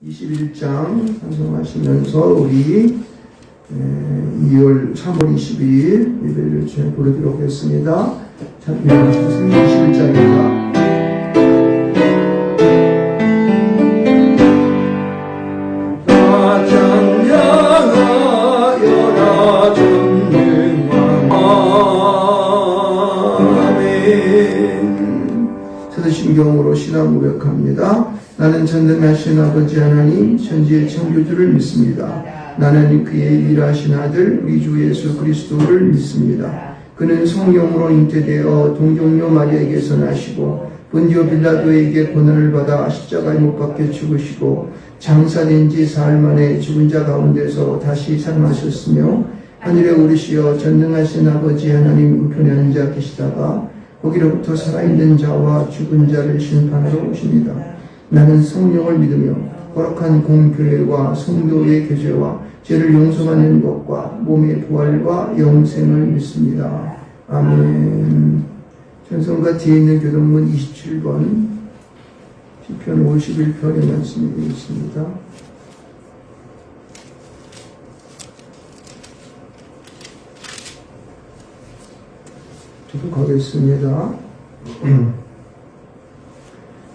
21장 찬송하시면서 우리 3월 22일 예배를 부르도록 하겠습니다. 찬송하시면서 21장입니다. 신경으로 신앙 고백합니다. 나는 전능하신 아버지 하나님 천지의 창조주를 믿습니다. 나는 그의 일하신 아들 우리 주 예수 그리스도를 믿습니다. 그는 성령으로 잉태되어 동정녀 마리아에게서 나시고 본디오 빌라도에게 고난을 받아 십자가에 못 박혀 죽으시고 장사된 지 사흘 만에 죽은 자 가운데서 다시 살아나셨으며 하늘에 오르시어 전능하신 아버지 하나님 우편에 앉아 계시다가 거기로부터 살아있는 자와 죽은 자를 심판하러 오십니다. 나는 성령을 믿으며 거룩한 공교회와 성도의 교제와 죄를 용서받는 것과 몸의 부활과 영생을 믿습니다. 아멘. 찬송가 뒤에 있는 교동문 27번 시편 51편의 말씀이 있습니다. 가겠습니다.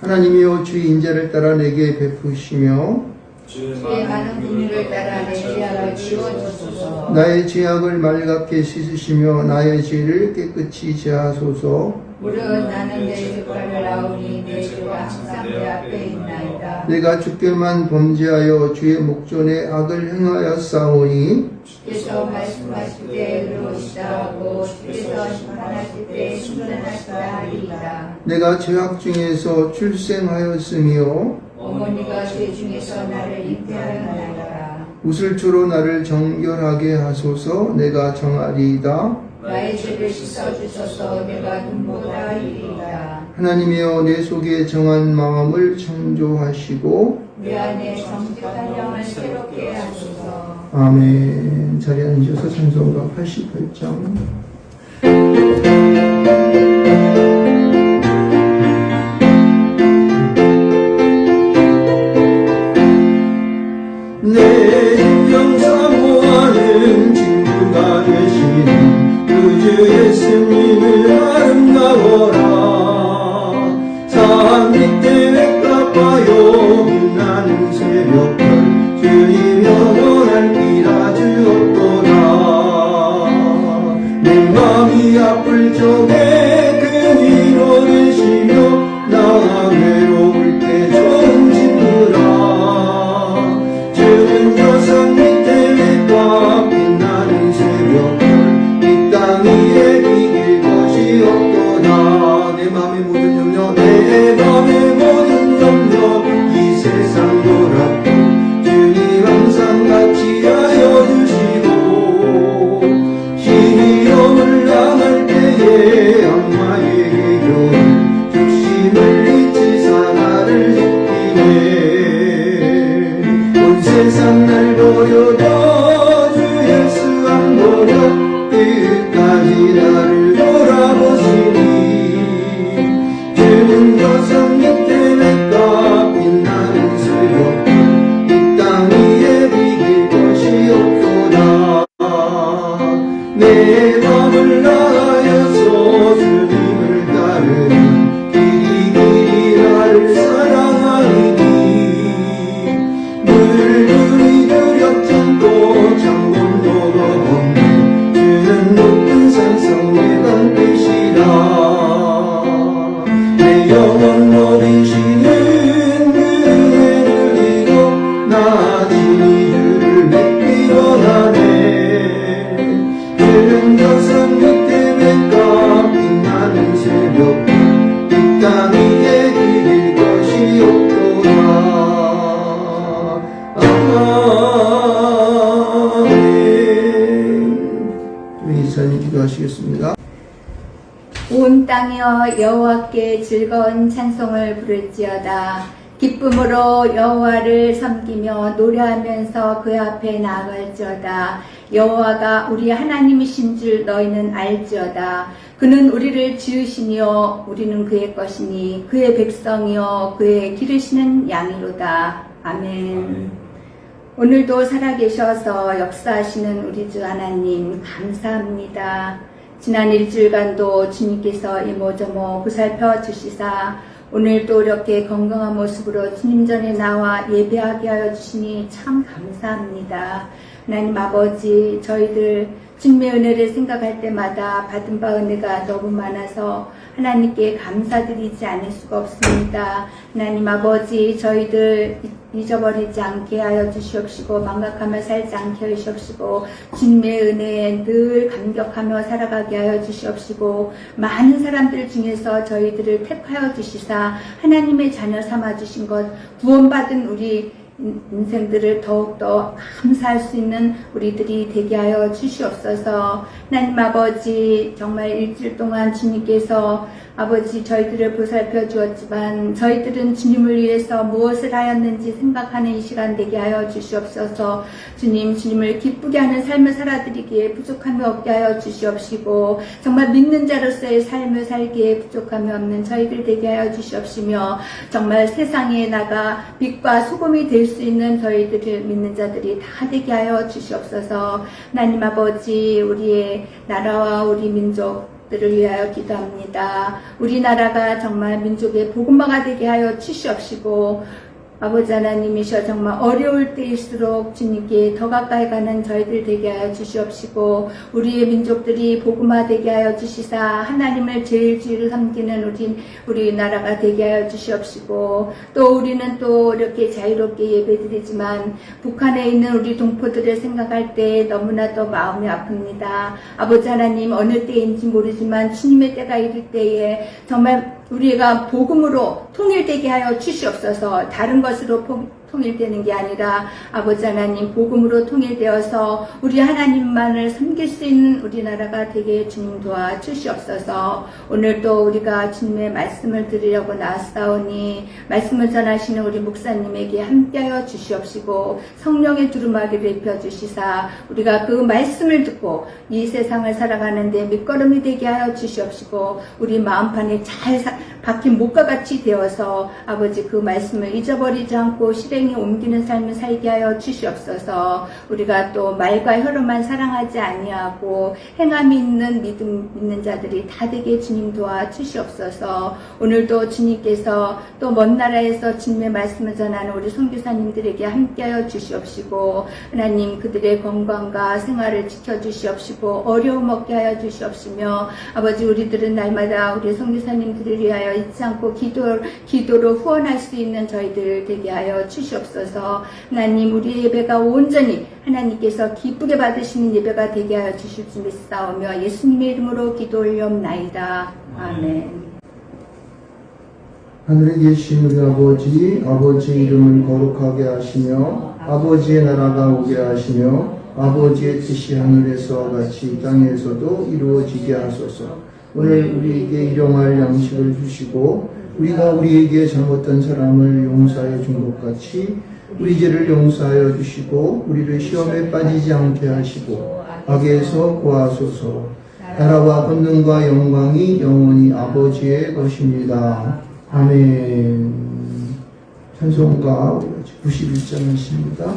하나님이여 주의 인자를 따라 내게 베푸시며 주의 많은 긍휼을 따라 내 죄악을 지워주소서. 나의 죄악을 맑게 씻으시며 나의 죄를 깨끗이 제하소서. 무릇 나는 내 죄과를 아오니 내 죄가 항상 내 앞에 있나이다. 내가 주께만 범죄하여 주의 목전에 악을 행하였사오니 주께서 말씀하실 때 의로우시다 하고 주께서 심판하실 때 순전하시다 하리이다. 내가 죄악 중에서 출생하였으며 어머니가 죄 중에서 나를 잉태하였나이다. 우슬초로 나를 정결하게 하소서. 내가 정하리이다. 나의 죄를 씻어주소서. 내가 눈보다 이리이다. 하나님이여 내 속에 정한 마음을 창조하시고 내 안에 정직한 영을 새롭게 하소서. 아멘. 자리에 앉으셔서 찬송가 88장 내 인정 사모하는 친구가 되시는 그 주 예수님을 아름다워라. 산 밑에 외가봐요 빛나는 새벽별 주님 영원할 비라 주옵도다. 내 맘이 아플 적에 그 위로 되시며 나 외로울 때 좋은 친구라. 주는 저 산 밑에 외가 빛나는 새벽별 이 땅 위에 이길 것이 없도다. 내 맘의 모든 염려 내 맘의 모든 염려 이 세상 돌아도 주님 항상 같이 하여 주시고 시험을 당할 때에 악마의 교훈 죽심을 잊으사 나를 지키네. 온 세상 날 보여도 주 예수 안 보여 끝까지 나를 돌아보시니 주는 저 산 밑에 내가 빛나는 새벽 이 땅 위에 비길 것이 없도다. 내 맘을 다하여서 주님을 따르는 길이 나를 사랑하리니 물들이 두렵지 창문도 없는 주는 높은 산성 내가 되시라. 내 영혼 먹이시는 그 은혜를 이고 나 진히 주를 맺기로 하네. 주는 저 산 밑에 내가 빛나는 새벽 이 땅 위에 이길 것이 없도다. 아멘. 이사님 기도하시겠습니다. 온 땅이여 여호와께 즐거운 찬송을 부를지어다. 기쁨으로 여호와를 섬기며 노래하면서 그 앞에 나아갈지어다. 여호와가 우리 하나님이신 줄 너희는 알지어다. 그는 우리를 지으시며 우리는 그의 것이니 그의 백성이여 그의 기르시는 양이로다. 아멘. 오늘도 살아계셔서 역사하시는 우리 주 하나님 감사합니다. 지난 일주일간도 주님께서 이모저모 보살펴 주시사 오늘도 이렇게 건강한 모습으로 주님 전에 나와 예배하게 하여 주시니 참 감사합니다. 하나님 아버지, 저희들 주님의 은혜를 생각할 때마다 받은 바 은혜가 너무 많아서 하나님께 감사드리지 않을 수가 없습니다. 하나님 아버지, 저희들 잊어버리지 않게 하여 주시옵시고 망각하며 살지 않게 하여 주시옵시고 주님의 은혜에 늘 감격하며 살아가게 하여 주시옵시고 많은 사람들 중에서 저희들을 택하여 주시사 하나님의 자녀 삼아 주신 것 구원받은 우리 인생들을 더욱더 감사할 수 있는 우리들이 되게 하여 주시옵소서. 하나님 아버지, 정말 일주일 동안 주님께서 아버지 저희들을 보살펴 주었지만 저희들은 주님을 위해서 무엇을 하였는지 생각하는 이 시간 되게 하여 주시옵소서. 주님을 기쁘게 하는 삶을 살아드리기에 부족함이 없게 하여 주시옵시고 정말 믿는 자로서의 삶을 살기에 부족함이 없는 저희들 되게 하여 주시옵시며 정말 세상에 나가 빛과 소금이 될 수 있는 저희들을 믿는 자들이 다 되게 하여 주시옵소서. 하나님 아버지, 우리의 나라와 우리 민족들을 위하여 기도합니다. 우리나라가 정말 민족의 복음화가 되게 하여 주시옵시고 아버지 하나님이셔 정말 어려울 때일수록 주님께 더 가까이 가는 저희들 되게 하여 주시옵시고 우리의 민족들이 복음화 되게 하여 주시사 하나님을 제일 주로 섬기는 우리 나라가 되게 하여 주시옵시고 또 우리는 또 이렇게 자유롭게 예배드리지만 북한에 있는 우리 동포들을 생각할 때 너무나도 마음이 아픕니다. 아버지 하나님, 어느 때인지 모르지만 주님의 때가 이를 때에 정말 우리가 복음으로 통일되게 하여 주시옵소서. 다른 것으로 통일되는 게 아니라 아버지 하나님 복음으로 통일되어서 우리 하나님만을 섬길 수 있는 우리나라가 되게 주님 도와 주시옵소서. 오늘도 우리가 주님의 말씀을 들으려고 나왔사오니 말씀을 전하시는 우리 목사님에게 함께하여 주시옵시고 성령의 두루마기를 입혀주시사 우리가 그 말씀을 듣고 이 세상을 살아가는데 밑거름이 되게 하여 주시옵시고 우리 마음판에 잘 박힌 목과 같이 되어서 아버지 그 말씀을 잊어버리지 않고 실행에 옮기는 삶을 살게 하여 주시옵소서. 우리가 또 말과 혀로만 사랑하지 아니하고 행함이 있는 믿는 자들이 다 되게 주님 도와 주시옵소서. 오늘도 주님께서 또 먼 나라에서 주님의 말씀을 전하는 우리 선교사님들에게 함께하여 주시옵시고 하나님 그들의 건강과 생활을 지켜주시옵시고 어려움 없게 하여 주시옵시며 아버지 우리들은 날마다 우리 선교사님들을 위하여 잊지 않고 기도로 후원할 수 있는 저희들 되게 하여 주시옵소서. 하나님 우리 예배가 온전히 하나님께서 기쁘게 받으시는 예배가 되게 하여 주실 줄 믿사오며 예수님의 이름으로 기도 올려옵나이다. 아멘. 하늘에 계신 우리 아버지, 아버지의 이름을 거룩하게 하시며 아버지의 나라가 오게 하시며 아버지의 뜻이 하늘에서 같이 땅에서도 이루어지게 하소서. 오늘 우리에게 일용할 양식을 주시고 우리가 우리에게 잘못한 사람을 용서하여 준 것 같이 우리 죄를 용서하여 주시고 우리를 시험에 빠지지 않게 하시고 악에서 구하소서. 나라와 권능과 영광이 영원히 아버지의 것입니다. 아멘. 찬송가 91장 하십니다.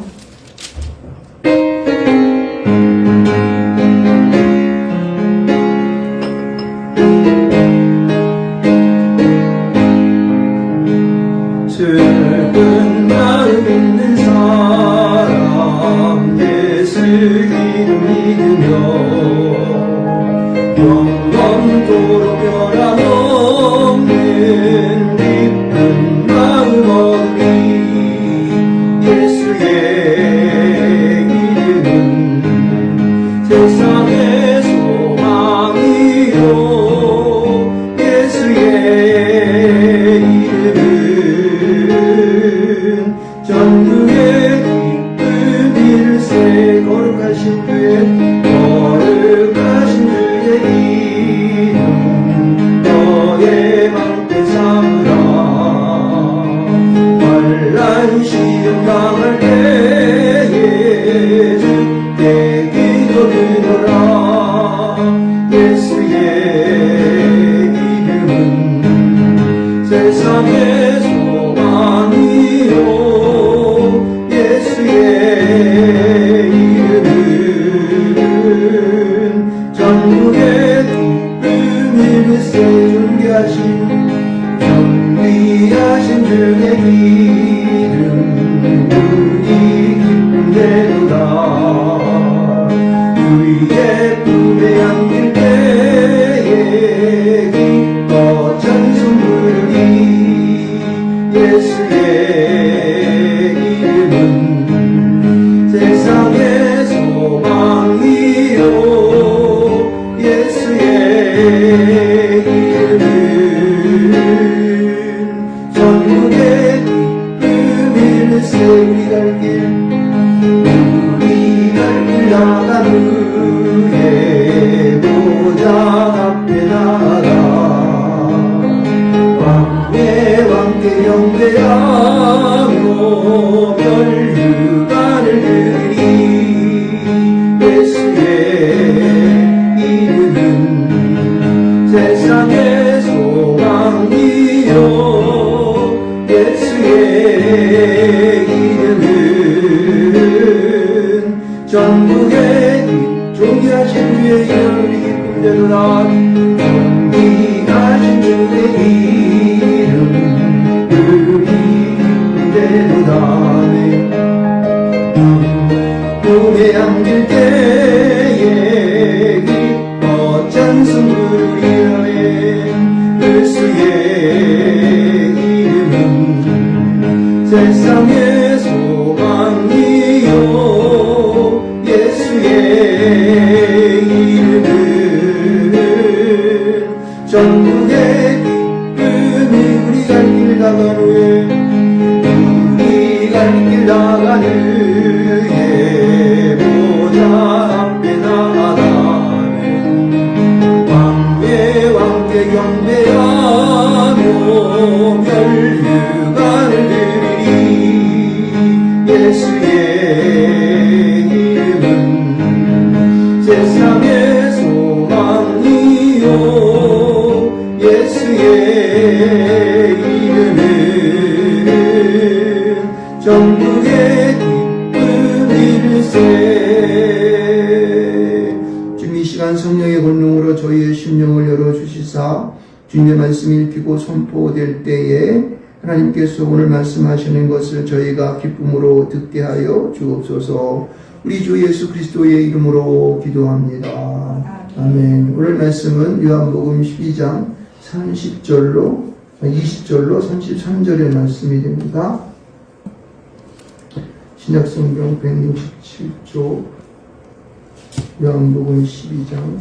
슬픈 마음 있는 사람 예수 이름 믿으며 영원토록 변함없는 기쁜 마음 얻으리. 예수의 이름은 세상의 소망이요 예수의 이름은 전국의 기쁜 일세 거룩하신 주의 이름 너의 맘때 삼으라. 환난 시험 당할 때에 주께 기도드려라. 예수의 이름은 세상의 소망이요 갈 길 나간 후에 보좌 앞에 나가 왕의 왕께 경배하며 멸류관을 드리 예수의 이름은 세상의 소망이요 예수의 이름은 전국의 존귀하신 주의 이름을 기쁨되도다 존귀하신 주의 이름을 기쁨되도다 꿈에 안길 때에 기뻐 찬송 부르리라네 예수의 이름은 세상의 소망이요 예수의 이름은 전국의 기쁨이 우리 갈 길 나간 후에 우리 갈 길 나간 후에 보좌 앞에 나가는 왕의 왕께 경배하며 멸류관을 드리리 예수의 이름은 세상의 소망이요 예수의 이름은 전국의 기쁨일세. 주님 이 시간 성령의 권능으로 저희의 심령을 열어주시사 주님의 말씀이 읽히고 선포될 때에 하나님께서 오늘 말씀하시는 것을 저희가 기쁨으로 듣게 하여 주옵소서. 우리 주 예수 그리스도의 이름으로 기도합니다. 아멘. 오늘 말씀은 요한복음 12장 20절로 33절의 말씀이 됩니다. 신약성경 167조 요한복음 12장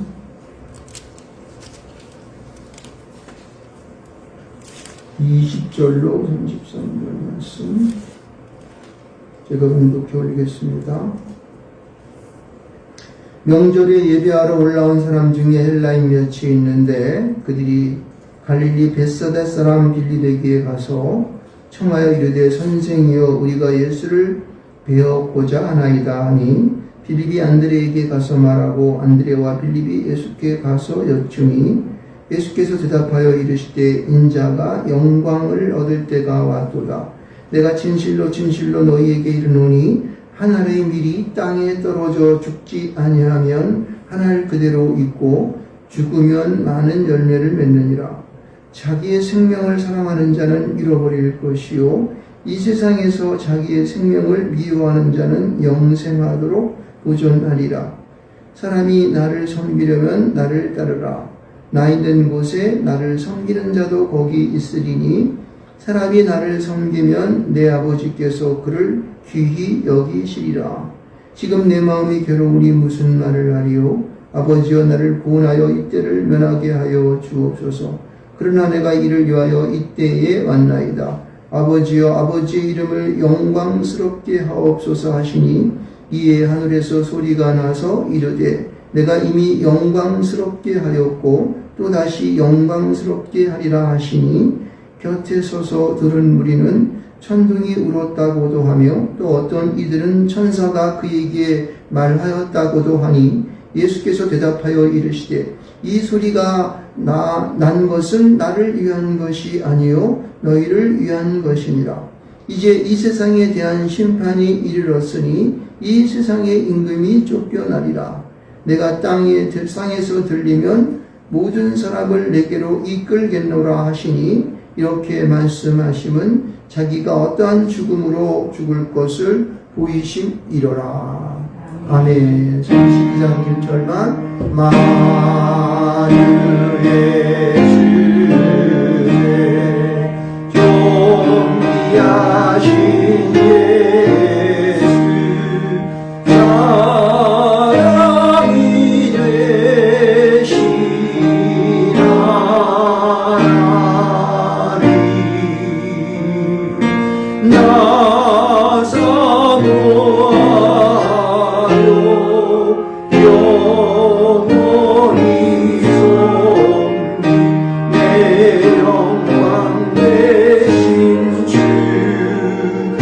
20절로 33절 말씀 제가 공독해 올리겠습니다. 명절에 예배하러 올라온 사람 중에 헬라인 몇이 있는데 그들이 갈릴리 벳사다 사람 빌립에게 가서 청하여 이르되 선생이여 우리가 예수를 배웠고자 하나이다 하니 빌립이 안드레에게 가서 말하고 안드레와 빌립이 예수께 가서 여쭈니 예수께서 대답하여 이르시되 인자가 영광을 얻을 때가 왔도다. 내가 진실로 진실로 너희에게 이르노니 한 알의 밀이 땅에 떨어져 죽지 아니하면 한 알 그대로 있고 죽으면 많은 열매를 맺느니라. 자기의 생명을 사랑하는 자는 잃어버릴 것이요 이 세상에서 자기의 생명을 미워하는 자는 영생하도록 보존하리라. 사람이 나를 섬기려면 나를 따르라. 나 있는 곳에 나를 섬기는 자도 거기 있으리니 사람이 나를 섬기면 내 아버지께서 그를 귀히 여기시리라. 지금 내 마음이 괴로우니 무슨 말을 하리요? 아버지여 나를 구원하여 이때를 면하게 하여 주옵소서. 그러나 내가 이를 위하여 이때에 왔나이다. 아버지여 아버지의 이름을 영광스럽게 하옵소서 하시니 이에 하늘에서 소리가 나서 이르되 내가 이미 영광스럽게 하였고 또 다시 영광스럽게 하리라 하시니 곁에 서서 들은 무리는 천둥이 울었다고도 하며 또 어떤 이들은 천사가 그에게 말하였다고도 하니 예수께서 대답하여 이르시되 이 소리가 난 것은 나를 위한 것이 아니요 너희를 위한 것이니라. 이제 이 세상에 대한 심판이 이르렀으니 이 세상의 임금이 쫓겨나리라. 내가 땅에서 들리면 모든 사람을 내게로 이끌겠노라 하시니 이렇게 말씀하심은 자기가 어떠한 죽음으로 죽을 것을 보이심이로라. 아멘. 32장 1절만 만유의 주제 존귀하신 예수 사랑이 되시나니 나사 영원히 섬기 내 영광 되신 주로다.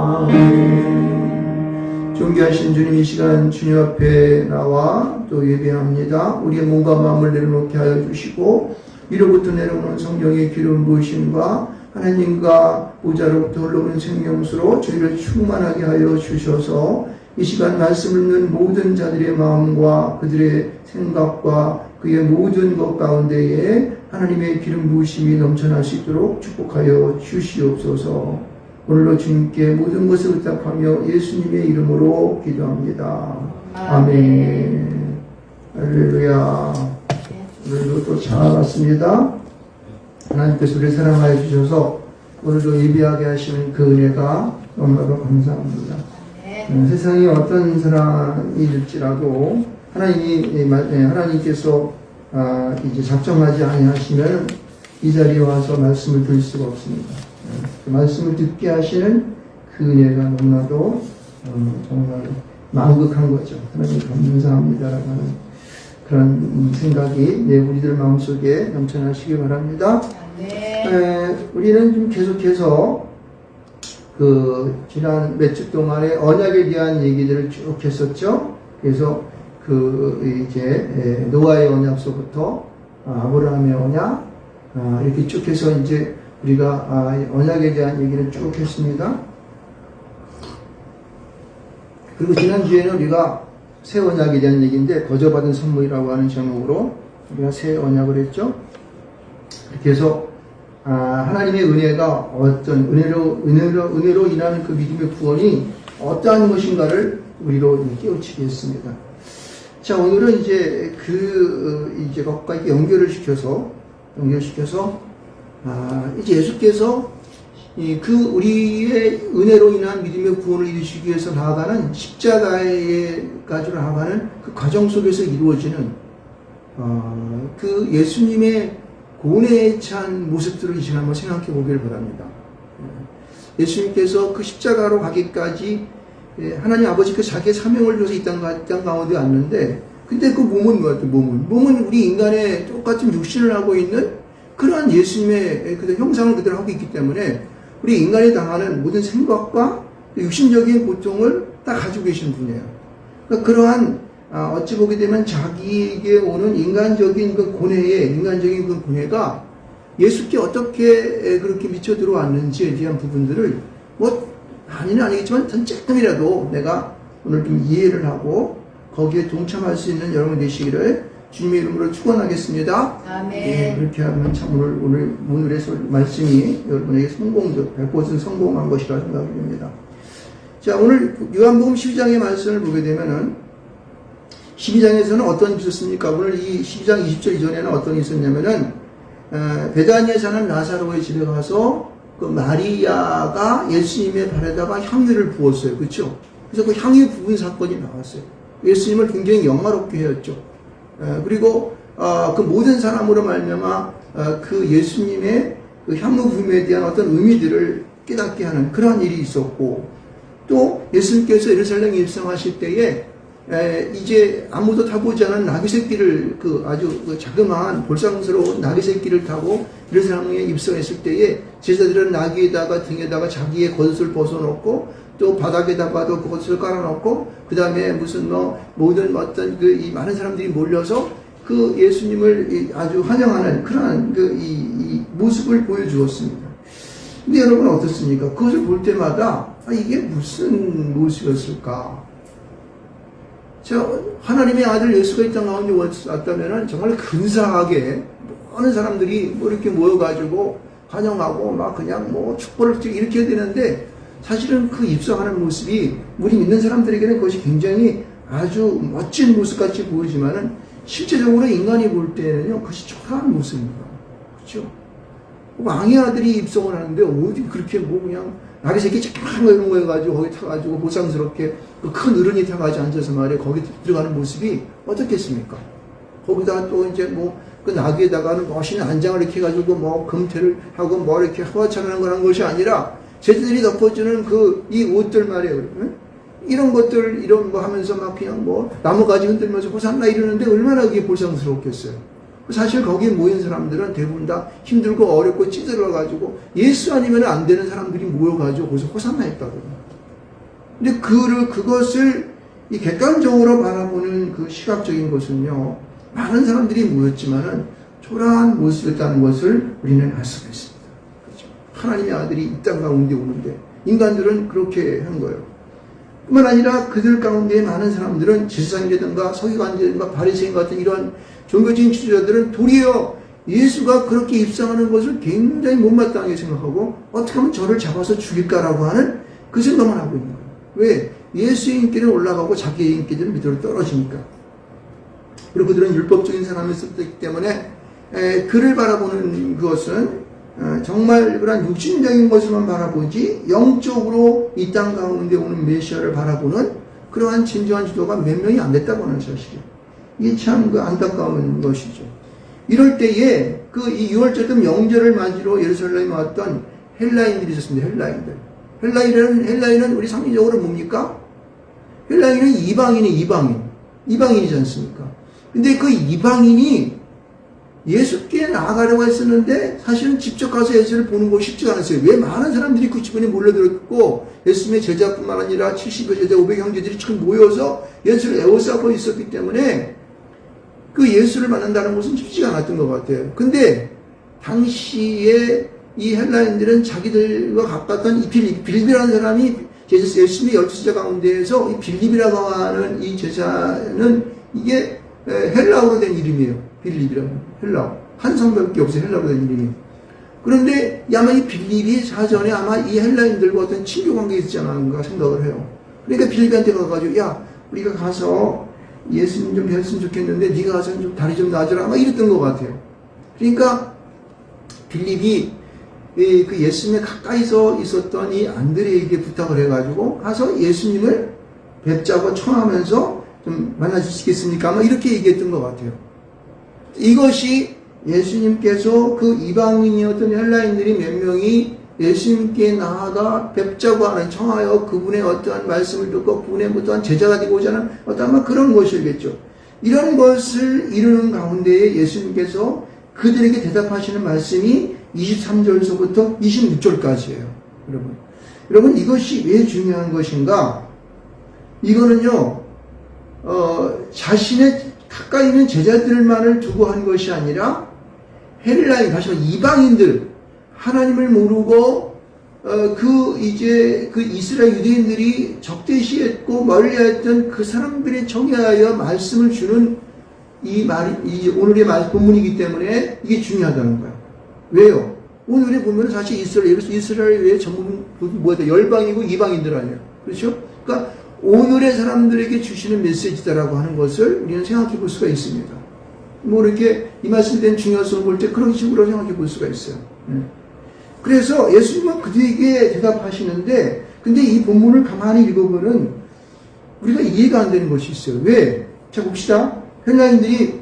아멘. 존귀하신 주님, 이 시간 주님 앞에 나와 또 예배합니다. 우리의 몸과 마음을 내려놓게 하여 주시고, 위로부터 내려오는 성령의 기름 부으심과 하나님과 보좌로부터 흘러오는 생명수로 저희를 충만하게 하여 주셔서 이 시간 말씀을 듣는 모든 자들의 마음과 그들의 생각과 그의 모든 것 가운데에 하나님의 기름 부으심이 넘쳐날 수 있도록 축복하여 주시옵소서. 오늘로 주님께 모든 것을 의탁하며 예수님의 이름으로 기도합니다. 아멘. 할렐루야. 오늘도 또 찾아왔습니다. 하나님께서 우리를 사랑하여 주셔서 오늘도 예배하게 하시는 그 은혜가 너무나도 감사합니다. 세상에 어떤 사람이 될지라도 하나님께서 이제 작정하지 아니하시면 이 자리에 와서 말씀을 들을 수가 없습니다. 그 말씀을 듣게 하시는 그 은혜가 너무나도 정말 만극한 거죠. 하나님 감사합니다라고 하는 그런 생각이 우리들 마음속에 넘쳐나시기 바랍니다. 우리는 좀 계속해서 그 지난 몇 주 동안에 언약에 대한 얘기들을 쭉 했었죠. 그래서 그 이제 노아의 언약서부터 아브라함의 언약 이렇게 쭉 해서 이제 우리가 언약에 대한 얘기를 쭉 했습니다. 그리고 지난주에는 우리가 새 언약에 대한 얘기인데 거저받은 선물이라고 하는 제목으로 우리가 새 언약을 했죠. 그렇게 해서 하나님의 은혜가 어떤 은혜로 인하는 그 믿음의 구원이 어떠한 것인가를 우리로 깨우치게 했습니다. 자, 오늘은 이제 이제 그것과 이렇게 연결시켜서 이제 예수께서 우리의 은혜로 인한 믿음의 구원을 이루시기 위해서 나아가는 십자가에까지 나아가는 그 과정 속에서 이루어지는 그 예수님의 고뇌에 찬 모습들을 이 시간 한번 생각해 보기를 바랍니다. 예수님께서 그 십자가로 가기까지 하나님 아버지께서 자기의 사명을 위해서 이 땅 가운데 왔는데, 근데 그 몸은 뭐였죠? 몸은 우리 인간의 똑같은 육신을 하고 있는 그러한 예수님의 그 형상을 그대로 하고 있기 때문에 우리 인간이 당하는 모든 생각과 육신적인 고통을 다 가지고 계신 분이에요. 그러니까 그러한 어찌 보게 되면 자기에게 오는 인간적인 그 고뇌가 예수께 어떻게 그렇게 미쳐 들어왔는지에 대한 부분들을 아니는 아니겠지만 조금이라도 내가 오늘 좀 이해를 하고 거기에 동참할 수 있는 여러분 되시기를 주님의 이름으로 축원하겠습니다. 아멘. 예, 그렇게 하면 참 오늘의 말씀이 여러분에게 100% 성공한 것이라 생각이 됩니다. 자, 오늘 요한복음 12장의 말씀을 보게 되면은 12장에서는 어떤 일이 있었습니까? 오늘 이 12장 20절 이전에는 어떤 일이 있었냐면은 베다니에 사는 나사로의 집에 가서 그 마리아가 예수님의 발에다가 향유를 부었어요. 그렇죠? 그래서 그 향유 부은 사건이 나왔어요. 예수님을 굉장히 영화롭게 하였죠. 그리고 그 모든 사람으로 말미암아 그 예수님의 그 향유 부음에 대한 어떤 의미들을 깨닫게 하는 그러한 일이 있었고, 또 예수님께서 예루살렘에 입성하실 때에 이제 아무도 타보지 않은 나귀 새끼를 아주 자그마한 볼상스러운 나귀 새끼를 타고 예루살렘에 입성했을 때에 제자들은 나귀에다가 등에다가 자기의 겉옷을 벗어놓고 또 바닥에다가도 그것을 깔아놓고 그 다음에 모든 어떤 이 많은 사람들이 몰려서 그 예수님을 아주 환영하는 그러한 이 모습을 보여주었습니다. 근데 여러분 어떻습니까? 그것을 볼 때마다 이게 무슨 모습이었을까? 하나님의 아들 예수가 이 땅 가운데 왔다면은 정말 근사하게 많은 사람들이 이렇게 모여가지고 환영하고 그냥 축복을 이렇게 해야 되는데, 사실은 그 입성하는 모습이 우리 믿는 사람들에게는 그것이 굉장히 아주 멋진 모습같이 보이지만은 실제적으로 인간이 볼 때는요, 그것이 초라한 모습입니다. 그렇죠? 왕의 아들이 입성을 하는데 어디 그렇게 그냥 나귀 새끼 쫙 이런 거 해가지고 거기 타가지고 보상스럽게 그 큰 어른이 타가지고 앉아서 말이에요. 거기 들어가는 모습이 어떻겠습니까? 거기다가 또 이제 그 나귀에다가는 멋있는 안장을 이렇게 해가지고 뭐 금태를 하고 뭐 이렇게 화차하는 거란 것이 아니라 제자들이 덮어주는 이 옷들 말이에요. 응? 이런 것들 이런 거 하면서 막 그냥 뭐 나무가지 흔들면서 호산나 이러는데 얼마나 그게 볼상스럽겠어요. 사실 거기에 모인 사람들은 대부분 다 힘들고 어렵고 찌들어가지고 예수 아니면 안 되는 사람들이 모여가지고 거기서 호산나 했다거든요. 근데 그것을 이 객관적으로 바라보는 그 시각적인 것은요, 많은 사람들이 모였지만은 초라한 모습이었다는 것을 우리는 알 수가 있습니다. 그렇죠? 하나님의 아들이 이 땅 가운데 오는데 인간들은 그렇게 한 거예요. 뿐만 아니라 그들 가운데 많은 사람들은 제사장이라든가 서기관이라든가 바리새인 같은 이러한 종교적인 지도자들은 도리어 예수가 그렇게 입상하는 것을 굉장히 못마땅하게 생각하고 어떻게 하면 저를 잡아서 죽일까라고 하는 그 생각만 하고 있는 거예요. 왜? 예수의 인기는 올라가고 자기의 인기는 밑으로 떨어지니까. 그리고 그들은 율법적인 사람이었기 때문에 그를 바라보는 그것은 정말 그런 육신적인 것을만 바라보지 영적으로 이 땅 가운데 오는 메시아를 바라보는 그러한 진정한 지도가 몇 명이 안 됐다고 하는 사실이에요. 이게 참 안타까운 것이죠. 이럴 때에 이 6월절 명절을 맞이로 예루살렘에 왔던 헬라인들이 있었습니다. 헬라인은 우리 상징적으로 뭡니까? 헬라인은 이방인이지 않습니까? 근데 그 이방인이 예수께 나아가려고 했었는데 사실은 직접 가서 예수를 보는 것이 쉽지 않았어요. 왜? 많은 사람들이 그 주변에 몰려들었고 예수님의 제자뿐만 아니라 70여 제자 500형제들이 참 모여서 예수를 에워싸고 있었기 때문에 그 예수를 만난다는 것은 쉽지가 않았던 것 같아요. 근데 당시에 이 헬라인들은 자기들과 가깝던 이 빌립이라는 사람이 예수님의 12제자 가운데에서 이 빌립이라고 하는 이 제자는 이게 헬라어로 된 이름이에요. 빌립이라고. 헬라어. 한 성밖에 없어요. 헬라어로 된 이름이. 그런데 아마 이 빌립이 사전에 아마 이 헬라인들과 어떤 친교 관계에 있지 않았는가 생각을 해요. 그러니까 빌립한테 가가지고 야 우리가 가서 예수님 좀 뵀으면 좋겠는데 네가 가서 좀 다리 좀 놔줘라 아마 이랬던 것 같아요. 그러니까 빌립이 그 예수님의 가까이서 있었던 이 안드레에게 부탁을 해가지고 가서 예수님을 뵙자고 청하면서 좀 만나주시겠습니까? 아마 이렇게 얘기했던 것 같아요. 이것이 예수님께서 그 이방인이었던 헬라인들이 몇 명이 예수님께 나아가 뵙자고 하는 청하여 그분의 어떠한 말씀을 듣고 그분의 어떠한 제자가 되고자 하는 어떠한 그런 것이겠죠. 이런 것을 이루는 가운데에 예수님께서 그들에게 대답하시는 말씀이 23절서부터 26절까지예요. 여러분 이것이 왜 중요한 것인가? 이거는요 자신의 가까이 있는 제자들만을 두고 한 것이 아니라 헬라인, 다시 말해 이방인들, 하나님을 모르고 그 이스라엘 유대인들이 적대시했고 멀리했던 그 사람들의 청하여 말씀을 주는 오늘의 본문이기 때문에 이게 중요하다는 거야. 왜요? 오늘에 보면 사실 이스라엘 외에 전부 열방이고 이방인들 아니에요. 그렇죠? 그러니까 오늘의 사람들에게 주시는 메시지다라고 하는 것을 우리는 생각해 볼 수가 있습니다. 뭐 이렇게 이 말씀에 대한 중요성을 볼 때 그런 식으로 생각해 볼 수가 있어요. 그래서 예수님은 그들에게 대답하시는데, 근데 이 본문을 가만히 읽어보면 우리가 이해가 안 되는 것이 있어요. 왜? 자, 봅시다. 헬라인들이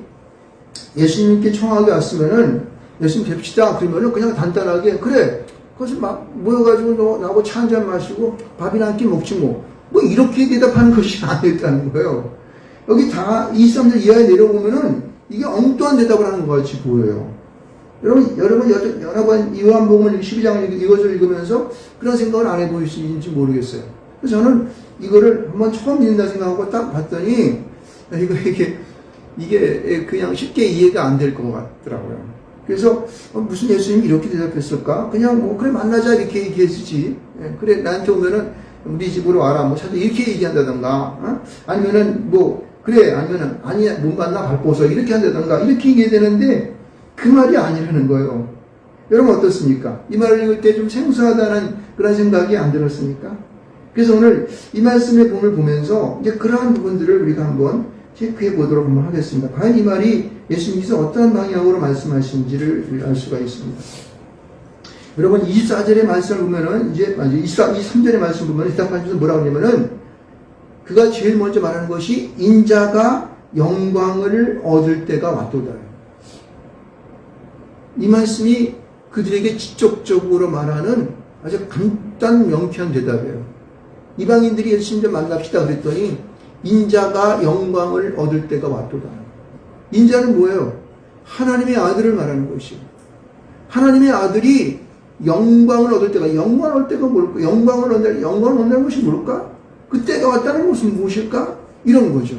예수님께 청하게 왔으면은 예수님 뵙시다. 그러면은 그냥 간단하게, 그래. 그것을 막 모여가지고 나하고 차 한잔 마시고 밥이나 한 끼 먹지 뭐 이렇게 대답하는 것이 아니었다는 거예요. 여기 다 23절 이하에 내려오면은 이게 엉뚱한 대답을 하는 것 같이 보여요. 여러분 여러 번 요한복음 12장을 이것을 읽으면서 그런 생각을 안 해보시는지 모르겠어요. 그래서 저는 이거를 한번 처음 읽는다 생각하고 딱 봤더니 이게 그냥 쉽게 이해가 안 될 것 같더라고요. 그래서 무슨 예수님이 이렇게 대답했을까? 그냥 그래 만나자 이렇게 얘기했지. 그래 나한테 오면은 우리 집으로 와라 뭐 찾아 이렇게 얘기한다던가, 아니면은 그래 아니면은 아니야 못 만나 밟고서 이렇게 한다던가 이렇게 얘기해야 되는데 그 말이 아니라는 거예요. 여러분 어떻습니까? 이 말을 읽을 때 좀 생소하다는 그런 생각이 안 들었습니까? 그래서 오늘 이 말씀의 본을 보면서 이제 그러한 부분들을 우리가 한번 체크해 보도록 한번 하겠습니다. 과연 이 말이 예수님께서 어떠한 방향으로 말씀하신지를 알 수가 있습니다. 여러분 24절의 말씀을 보면은 이제 23절의 말씀 보면 대답하셔서 뭐라고 하냐면은 그가 제일 먼저 말하는 것이 인자가 영광을 얻을 때가 왔도다. 이 말씀이 그들에게 직접적으로 말하는 아주 간단 명쾌한 대답이에요. 이방인들이 예수님 좀 만납시다 그랬더니 인자가 영광을 얻을 때가 왔도다. 인자는 뭐예요? 하나님의 아들을 말하는 것이에요. 하나님의 아들이 영광을 얻을 때가, 영광을 얻을 때가 뭘까? 영광을 얻는 것이 뭘까? 그때가 왔다는 것은 무엇일까? 이런 거죠.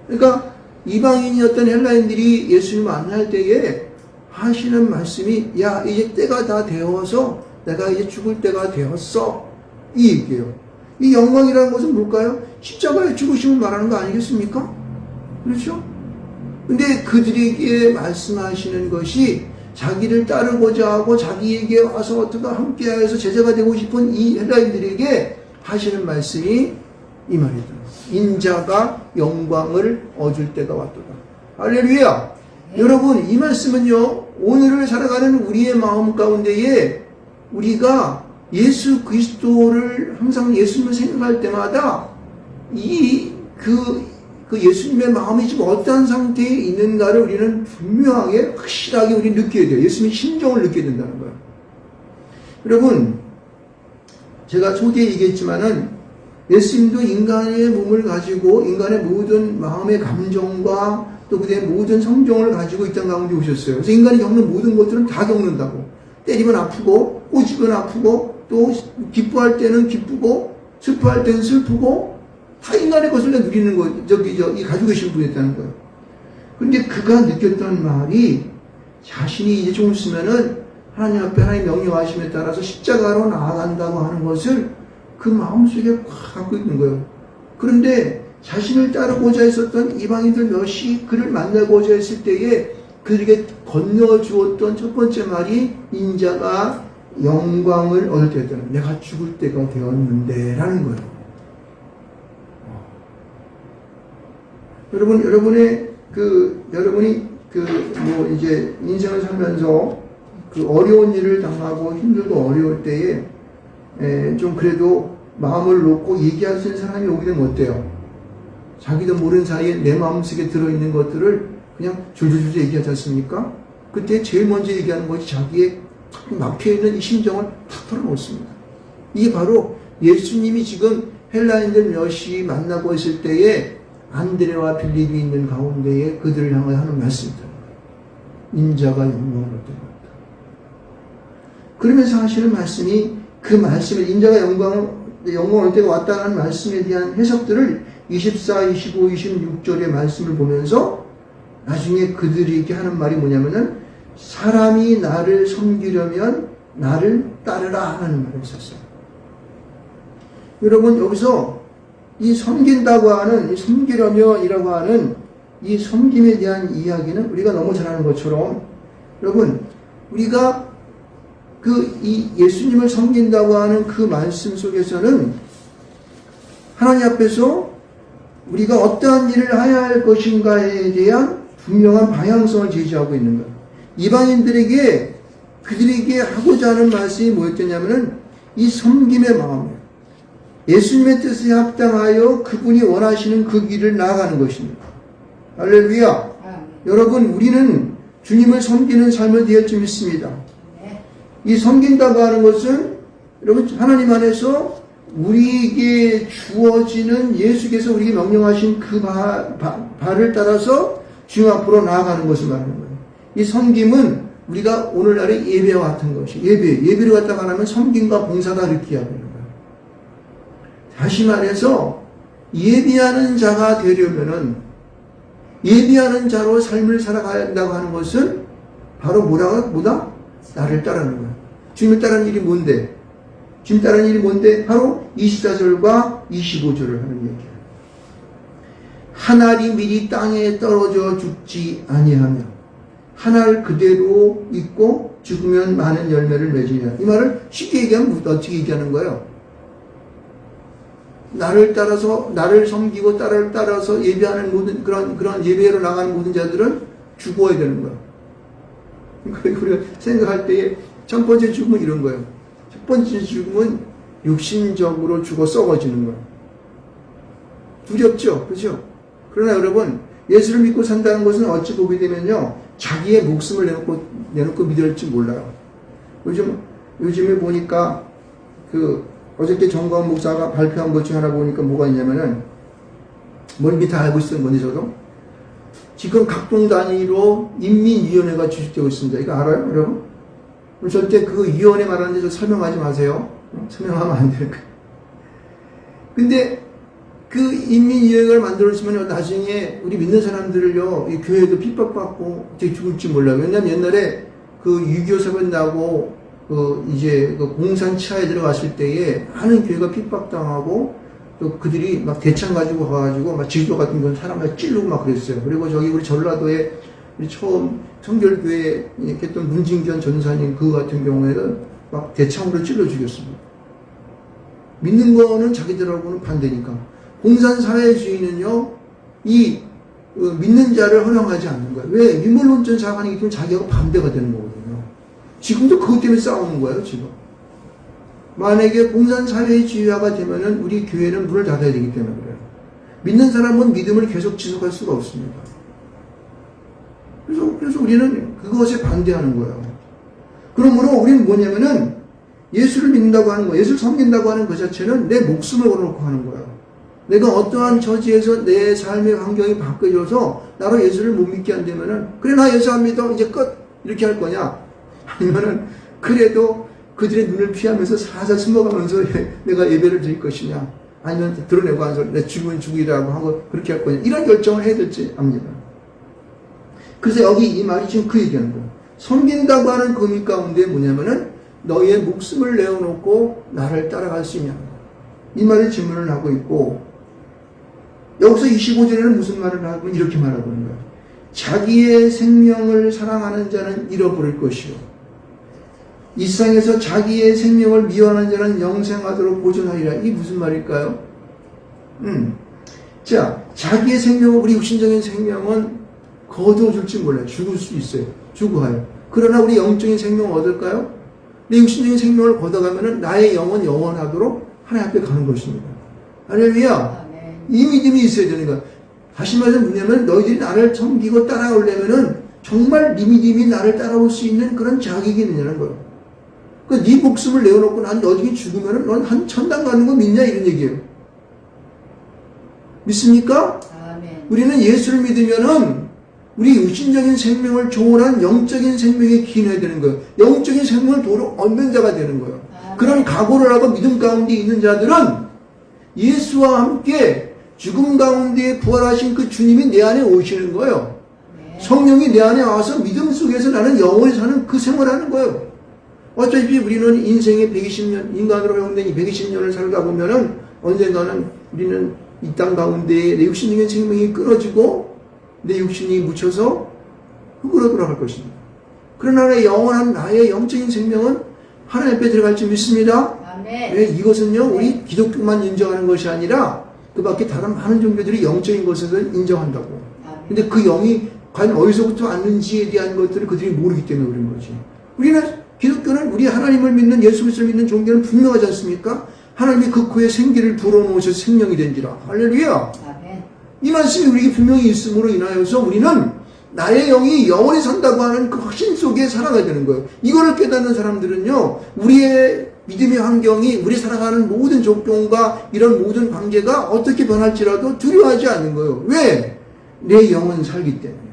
그러니까 이방인이었던 헬라인들이 예수님을 만날 때에 하시는 말씀이, 야, 이제 때가 다 되어서 내가 이제 죽을 때가 되었어. 이 얘기예요. 이 영광이라는 것은 뭘까요? 십자가의 죽으심을 말하는 거 아니겠습니까? 그렇죠? 근데 그들에게 말씀하시는 것이 자기를 따르고자 하고 자기에게 와서 어떻게 함께하여서 제자가 되고 싶은 이 헬라인들에게 하시는 말씀이 이 말이다. 인자가 영광을 얻을 때가 왔도다. 할렐루야! 여러분, 이 말씀은요, 오늘을 살아가는 우리의 마음 가운데에 우리가 예수 그리스도를 항상 예수님을 생각할 때마다 그 예수님의 마음이 지금 어떠한 상태에 있는가를 우리는 분명하게 확실하게 우리 느껴야 돼요. 예수님의 심정을 느껴야 된다는 거예요. 여러분, 제가 초기에 얘기했지만은 예수님도 인간의 몸을 가지고 인간의 모든 마음의 감정과 또 그의 모든 성정을 가지고 이 땅 가운데 오셨어요. 그래서 인간이 겪는 모든 것들은 다 겪는다고. 때리면 아프고 꼬집으면 아프고 또 기뻐할 때는 기쁘고 슬퍼할 때는 슬프고 다 인간의 것을 누리는 거, 이 가지고 계신 분이었다는 거예요. 그런데 그가 느꼈던 말이 자신이 이제 좀 있으면은 하나님 앞에 하나님 명령하심에 따라서 십자가로 나아간다고 하는 것을 그 마음속에 꽉 갖고 있는 거예요. 그런데 자신을 따르고자 했었던 이방인들 몇이 그를 만나고자 했을 때에 그들에게 건너주었던 첫 번째 말이 인자가 영광을 얻을 때였다는, 내가 죽을 때가 되었는데 라는 거예요. 여러분이 이제 인생을 살면서 그 어려운 일을 당하고 힘들고 어려울 때에 좀 그래도 마음을 놓고 얘기할 수 있는 사람이 오게 되면 어때요? 자기도 모르는 사이에 내 마음속에 들어있는 것들을 그냥 줄줄줄 얘기하지 않습니까? 그때 제일 먼저 얘기하는 것이 자기의 막혀있는 이 심정을 탁 털어놓습니다. 이게 바로 예수님이 지금 헬라인들 몇이 만나고 있을 때에 안드레와 빌립이 있는 가운데에 그들을 향하여 하는 말씀입니다. 인자가 영광을 얻을 때가 왔다. 그러면서 하시는 말씀이 그 말씀을 인자가 영광을 얻을 때가 왔다는 말씀에 대한 해석들을 24, 25, 26절의 말씀을 보면서 나중에 그들에게 하는 말이 뭐냐면은 사람이 나를 섬기려면 나를 따르라 하는 말을 썼어요. 여러분, 여기서 이 섬긴다고 하는, 이 섬기려면이라고 하는 이 섬김에 대한 이야기는 우리가 너무 잘 아는 것처럼, 여러분, 우리가 이 예수님을 섬긴다고 하는 그 말씀 속에서는 하나님 앞에서 우리가 어떠한 일을 해야 할 것인가에 대한 분명한 방향성을 제시하고 있는 거예요. 이방인들에게 그들에게 하고자 하는 말씀이 뭐였냐면은 이 섬김의 마음이에요. 예수님의 뜻에 합당하여 그분이 원하시는 그 길을 나아가는 것입니다. 할렐루야. 여러분, 우리는 주님을 섬기는 삶을 될 줄 믿습니다. 이 섬긴다고 하는 것은 여러분 하나님 안에서 우리에게 주어지는 예수께서 우리에게 명령하신 그 발을 따라서 주님 앞으로 나아가는 것을 말하는 거예요. 이 섬김은 우리가 오늘날의 예배와 같은 것이, 예배를 갖다가 하면 섬김과 봉사가 이렇게 하고 있는 거예요. 다시 말해서 예비하는 자가 되려면은, 예비하는 자로 삶을 살아가야 한다고 하는 것은 바로 뭐다? 나를 따르는 거야. 주님을 따르는 일이 뭔데? 주님 따르는 일이 뭔데? 바로 24절과 25절을 하는 얘기야. 한 알이 미리 땅에 떨어져 죽지 아니하며 한 알 그대로 있고 죽으면 많은 열매를 맺으냐. 이 말을 쉽게 얘기하면 어떻게 얘기하는 거예요? 나를 따라서, 나를 섬기고 나를 따라서 예배하는 모든 그런 예배로 나가는 모든 자들은 죽어야 되는 거야. 그러니까 우리가 생각할 때에 첫 번째 죽음은 이런 거예요. 첫 번째 죽음은 육신적으로 죽어 썩어지는 거예요. 두렵죠? 그죠? 그러나 여러분, 예수를 믿고 산다는 것은 어찌 보게 되면요, 자기의 목숨을 내놓고 믿을지 몰라요. 요즘에 보니까 어저께 정광훈 목사가 발표한 것 중 하나 보니까 뭐가 있냐면은, 뭔지 다 알고 있었던 건데 저도. 지금 각종 단위로 인민위원회가 주식되고 있습니다. 이거 알아요, 여러분? 절대 그 위원회 말하는데 저 설명하지 마세요. 설명하면 안 될 거예요. 근데 그 인민위원회를 만들었으면 나중에 우리 믿는 사람들을요, 이 교회도 핍박받고 어떻게 죽을지 몰라요. 왜냐면 옛날에 그 6.25 사건 나고 이제 공산 치하에 들어갔을 때에 많은 교회가 핍박당하고 또 그들이 막 대창 가지고 가가지고 막 지도 같은 건 사람을 찌르고 막 그랬어요. 그리고 저기 우리 전라도에 우리 처음 청결교회 이렇게 했던 문진견 전사님 그 같은 경우에는 막 대창으로 찔러 죽였습니다. 믿는 거는 자기들하고는 반대니까. 공산사회주의는요, 이 믿는 자를 허용하지 않는 거예요. 왜? 인물론전 자가니기 때문에 자기하고 반대가 되는 거거든요. 지금도 그것 때문에 싸우는 거예요, 지금. 만약에 공산사회주의화가 되면은 우리 교회는 문을 닫아야 되기 때문에 그래요. 믿는 사람은 믿음을 계속 지속할 수가 없습니다. 그래서 우리는 그것에 반대하는 거예요. 그러므로 우리는 뭐냐면은 예수를 믿는다고 하는 거, 예수를 섬긴다고 하는 것 자체는 내 목숨을 걸어놓고 하는 거예요. 내가 어떠한 처지에서 내 삶의 환경이 바뀌어져서 나로 예수를 못 믿게 한다면은, 그래, 나 예수 안 믿어, 이제 끝! 이렇게 할 거냐? 아니면은, 그래도 그들의 눈을 피하면서 살살 숨어가면서 내가 예배를 드릴 것이냐? 아니면 드러내고 하면서 내 죽으면 죽이라고 하고 그렇게 할 거냐? 이런 결정을 해야 될지 압니다. 그래서 여기 이 말이 지금 그 얘기하는 거예요. 섬긴다고 하는 그 의미 가운데 뭐냐면은, 너희의 목숨을 내어놓고 나를 따라갈 수 있냐? 이 말을 질문을 하고 있고, 여기서 25절에는 무슨 말을 하고 이렇게 말하고 있는 거예요. 자기의 생명을 사랑하는 자는 잃어버릴 것이요, 이 세상에서 자기의 생명을 미워하는 자는 영생하도록 보존하리라. 이게 무슨 말일까요? 자, 자기의 생명을, 우리 육신적인 생명은 거두어줄지 몰라요. 죽을 수 있어요. 죽어요. 그러나 우리 영적인 생명을 얻을까요? 내 육신적인 생명을 걷어가면은 나의 영은 영원하도록 하나님 앞에 가는 것입니다. 할렐루야. 이 믿음이 있어야 되는 거야. 다시 말해서 뭐냐면, 너희들이 나를 섬기고 따라오려면은 정말 네 믿음이 나를 따라올 수 있는 그런 자격이 있느냐는 거예요. 그러니까 네 목숨을 내어놓고 난 너에게 죽으면은 넌 한 천당 가는 거 믿냐? 이런 얘기예요. 믿습니까? 아멘. 우리는 예수를 믿으면은 우리 육신적인 생명을 초월한 영적인 생명에 기인해야 되는 거예요. 영적인 생명을 도로 얻는 자가 되는 거예요. 그런 각오를 하고 믿음 가운데 있는 자들은 예수와 함께 죽음 가운데 부활하신 그 주님이 내 안에 오시는 거예요. 성령이 내 안에 와서 믿음 속에서 나는 영원히 사는 그 생활을 하는 거예요. 어차피 우리는 인생의 120년, 인간으로 형된 이 120년을 살다 보면은 언젠가는 우리는 이 땅 가운데 내 육신적인 생명이 끊어지고 내 육신이 묻혀서 흙으로 돌아갈 것입니다. 그러나 나의 영원한 나의 영적인 생명은 하나님 앞에 들어갈 줄 믿습니다. 아멘. 네, 이것은요, 우리 기독교만 인정하는 것이 아니라 그 밖에 다른 많은 종교들이 영적인 것을 인정한다고. 근데 그 영이 과연 어디서부터 왔는지에 대한 것들을 그들이 모르기 때문에 그런 거지. 기독교는 우리 하나님을 믿는, 예수 그리스도를 믿는 종교는 분명하지 않습니까? 하나님이 그 코에 생기를 불어넣으셔서 생명이 된지라. 할렐루야. 아멘. 이 말씀이 우리에게 분명히 있음으로 인하여서 우리는 나의 영이 영원히 산다고 하는 그 확신 속에 살아가야 되는 거예요. 이거를 깨닫는 사람들은요, 우리의 믿음의 환경이 우리 살아가는 모든 조건과 이런 모든 관계가 어떻게 변할지라도 두려워하지 않는 거예요. 왜? 내 영은 살기 때문에.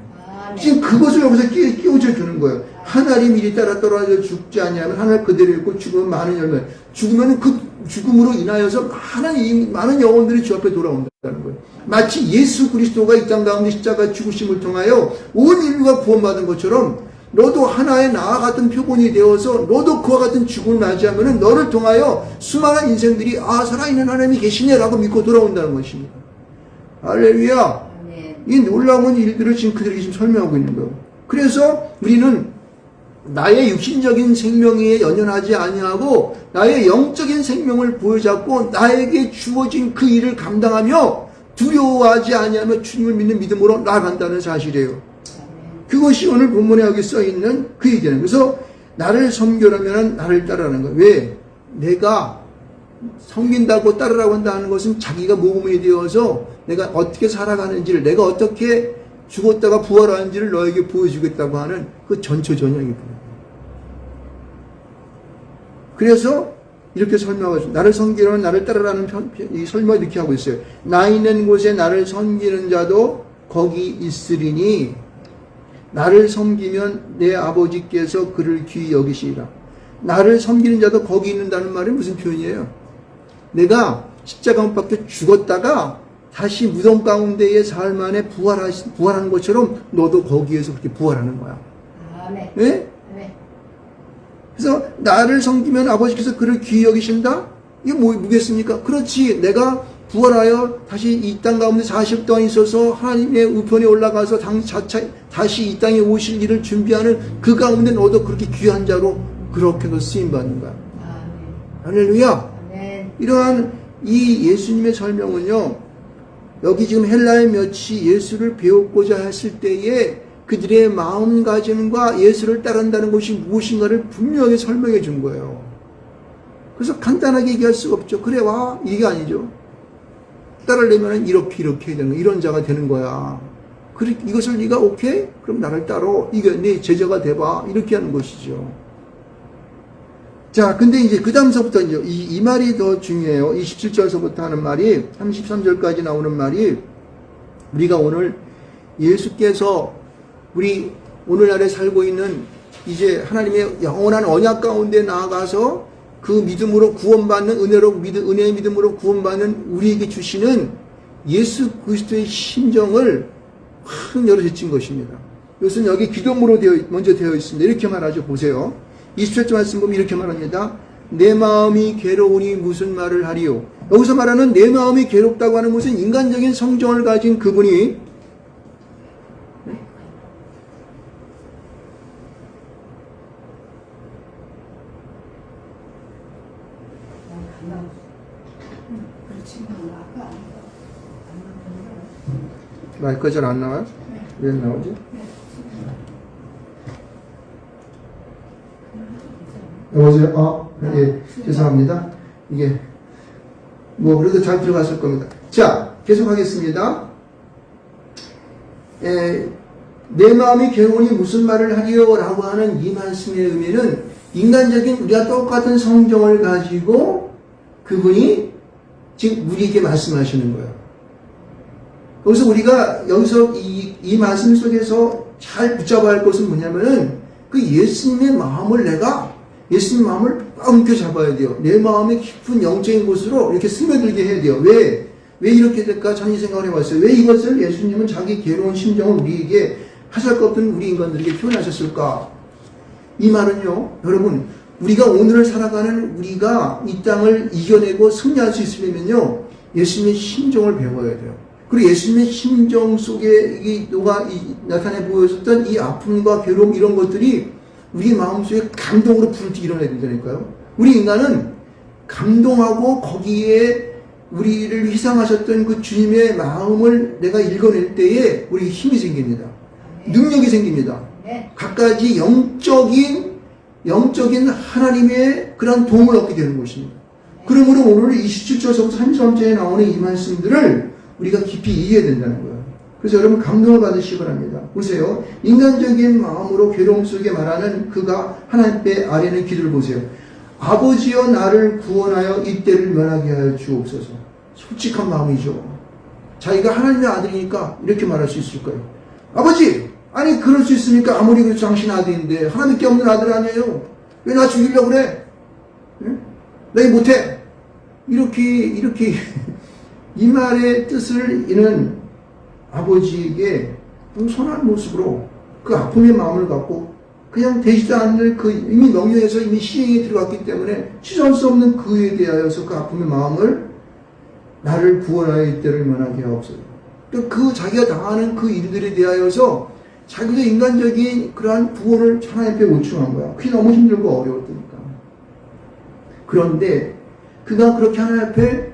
지금 그것을 여기서 끼워져 주는 거예요. 하나님 일이 따라 떨어져 죽지 아니하면 하늘 그대로 있고 죽으면 많은 열매. 죽으면 그 죽음으로 인하여서 많은 영혼들이 주 앞에 돌아온다는 거예요. 마치 예수 그리스도가 이 땅 가운데 십자가 죽으심을 통하여 온 인류가 구원받은 것처럼 너도 하나의 나와 같은 표본이 되어서 너도 그와 같은 죽음을 맞이하면 너를 통하여 수많은 인생들이 살아있는 하나님이 계시네라고 믿고 돌아온다는 것입니다. 할렐루야. 이 놀라운 일들을 지금 그들이 지금 설명하고 있는 거예요. 그래서 우리는 나의 육신적인 생명에 연연하지 아니하고 나의 영적인 생명을 보여잡고 나에게 주어진 그 일을 감당하며 두려워하지 아니하며 주님을 믿는 믿음으로 나아간다는 사실이에요. 그것이 오늘 본문에 여기 써있는 그 얘기는. 그래서 나를 섬기려면 나를 따르라는 거예요. 왜? 내가 섬긴다고 따르라고 한다는 것은 자기가 모범이 되어서 내가 어떻게 살아가는지를, 내가 어떻게 죽었다가 부활하는지를 너에게 보여주겠다고 하는 그 전초전형이거든요. 그래서 이렇게 설명하죠. 나를 섬기려는 나를 따르라는 이 설명을 이렇게 하고 있어요. 나 있는 곳에 나를 섬기는 자도 거기 있으리니 나를 섬기면 내 아버지께서 그를 귀히 여기시리라. 나를 섬기는 자도 거기 있는다는 말이 무슨 표현이에요? 내가 십자가 못 박혀 죽었다가 다시 무덤 가운데의 삶 안에 부활하는 것처럼 너도 거기에서 그렇게 부활하는 거야. 아멘. 예? 아멘. 그래서 나를 섬기면 아버지께서 그를 귀히 여기신다? 이게 뭐겠습니까? 그렇지. 내가 부활하여 다시 이 땅 가운데 40 동안 있어서 하나님의 우편에 올라가서 다시 이 땅에 오실 일을 준비하는 그 가운데 너도 그렇게 귀한 자로 그렇게도 쓰임받는 거야. 아멘. 할렐루야. 아멘. 이러한 이 예수님의 설명은요, 여기 지금 헬라의 몇이 예수를 배우고자 했을 때에 그들의 마음가짐과 예수를 따른다는 것이 무엇인가를 분명하게 설명해 준 거예요. 그래서 간단하게 얘기할 수가 없죠. 그래 와 이게 아니죠. 따르려면 이렇게 해야 되는 거야. 이런 자가 되는 거야. 이것을 네가 오케이? 그럼 나를 따라. 이게 네 제자가 돼봐. 이렇게 하는 것이죠. 자, 근데 이제 그 다음서부터 이제 이 말이 더 중요해요. 27절서부터 하는 말이 33절까지 나오는 말이 우리가 오늘 예수께서 우리 오늘날에 살고 있는 이제 하나님의 영원한 언약 가운데 나아가서 그 믿음으로 구원받는 은혜의 믿음으로 구원받는 우리에게 주시는 예수 그리스도의 심정을 확 열어제친 것입니다. 이것은 여기 기도문으로 먼저 되어 있습니다. 이렇게 말하죠. 보세요. 27절 말씀 보면 이렇게 말합니다. 내 마음이 괴로우니 무슨 말을 하리요. 여기서 말하는 내 마음이 괴롭다고 하는 것은 인간적인 성정을 가진 그분이 마이크가 잘 안 나와요? 왜 안 나오지? 여보세요? 예, 죄송합니다. 이게, 그래도 잘 들어갔을 겁니다. 자, 계속하겠습니다. 내 마음이 괴로우니 무슨 말을 하리요? 라고 하는 이 말씀의 의미는 인간적인 우리가 똑같은 성정을 가지고 그분이 지금 우리에게 말씀하시는 거예요. 여기서 우리가 이 말씀 속에서 잘 붙잡아야 할 것은 뭐냐면은 그 예수님의 마음을 예수님 마음을 꽉 잡아야 돼요. 내 마음의 깊은 영적인 곳으로 이렇게 스며들게 해야 돼요. 왜 이렇게 될까? 저는 이 생각을 해봤어요. 왜 이것을 예수님은 자기 괴로운 심정을 우리에게 하실 것 없던 우리 인간들에게 표현하셨을까? 이 말은요, 여러분, 우리가 오늘을 살아가는 우리가 이 땅을 이겨내고 승리할 수 있으려면요, 예수님의 심정을 배워야 돼요. 그리고 예수님의 심정 속에 나타내 보였었던 이 아픔과 괴로움 이런 것들이 우리 마음속에 감동으로 불을 일어나야 된다니까요. 우리 인간은 감동하고 거기에 우리를 희생하셨던 그 주님의 마음을 내가 읽어낼 때에 우리에게 힘이 생깁니다. 능력이 생깁니다. 갖가지 영적인 하나님의 그런 도움을 얻게 되는 것입니다. 그러므로 오늘 27절부터 33절에 나오는 이 말씀들을 우리가 깊이 이해해야 된다는 거예요. 그래서 여러분 감동을 받으시기 바랍니다. 보세요. 인간적인 마음으로 괴로움 속에 말하는 그가 하나님께 아뢰는 기도를 보세요. 아버지여 나를 구원하여 이때를 면하게 하여 주옵소서. 솔직한 마음이죠. 자기가 하나님의 아들이니까 이렇게 말할 수 있을 거예요. 아버지! 아니 그럴 수 있습니까? 아무리 그래도 당신 아들인데 하나님께 없는 아들 아니에요. 왜 나 죽이려고 그래? 나 이거 못해. 이렇게 이 말의 뜻을 이는 아버지에게 선한 모습으로 그 아픔의 마음을 갖고 그냥 되지도 않는 이미 명령에서 이미 시행에 들어갔기 때문에 취소할 수 없는 그에 대하여서 그 아픔의 마음을 나를 구원하여 이때를 면하게 하옵소서. 그 자기가 당하는 그 일들에 대하여서 자기도 인간적인 그러한 구원을 하나님께 요청한 거야. 그게 너무 힘들고 어려웠으니까. 그런데 그가 그렇게 하나님 앞에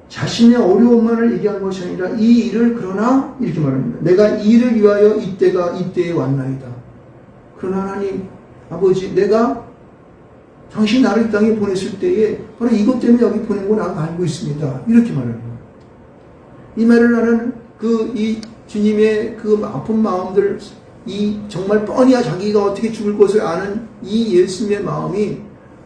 자신의 어려움만을 얘기한 것이 아니라 이 일을 그러나 이렇게 말합니다. 내가 이 일을 위하여 이때에 왔나이다. 그러나 하나님 아버지 내가 당신 나를 이 땅에 보냈을 때에 바로 이것 때문에 여기 보낸 거 나가 알고 있습니다. 이렇게 말하는 거예요. 이 말을 나는 이 주님의 그 아픈 마음들, 이 정말 뻔히 자기가 어떻게 죽을 것을 아는 이 예수님의 마음이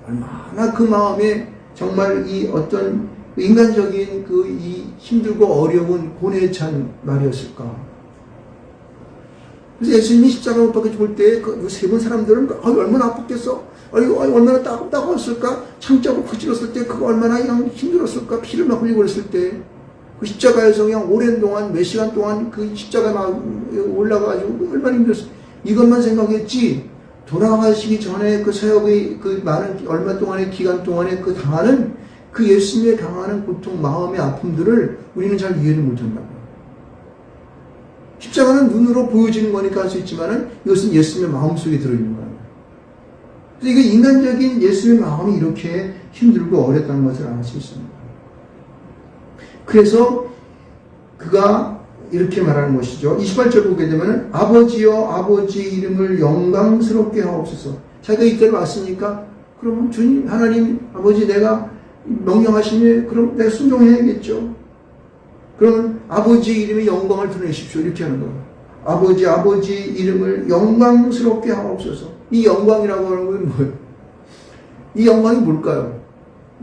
얼마나 그 마음에 정말 이 어떤 인간적인 그 이 힘들고 어려운 고뇌에 찬 말이었을까. 그래서 예수님이 십자가 못 박혀 죽을 때 그 세 번 사람들은 얼마나 아팠겠어? 얼마나 따가웠을까? 창자고 거칠었을 때 그거 얼마나 그냥 힘들었을까? 피를 막 흘리고 그랬을 때 그 십자가에서 그냥 오랜 동안 몇 시간 동안 그 십자가에 막 올라가가지고 얼마나 힘들었어. 이것만 생각했지 돌아가시기 전에 그 사역의 그 많은 얼마 동안의 기간 동안에 그 당하는 그 예수님의 당하는 고통, 마음의 아픔들을 우리는 잘 이해를 못한다고. 십자가는 눈으로 보여지는 거니까 할 수 있지만은 이것은 예수님의 마음속에 들어있는 거예요. 그래서 이게 인간적인 예수님의 마음이 이렇게 힘들고 어렵다는 것을 알 수 있습니다. 그래서 그가 이렇게 말하는 것이죠. 28절 보게 되면 아버지여 아버지 이름을 영광스럽게 하옵소서. 자기가 이때를 왔으니까 그러면 주님 하나님 아버지 내가 명령하시니 그럼 내가 순종해야겠죠. 그러면 아버지 이름의 영광을 드러내십시오. 이렇게 하는 거예요. 아버지 이름을 영광스럽게 하옵소서. 이 영광이라고 하는 건 뭐예요? 이 영광이 뭘까요?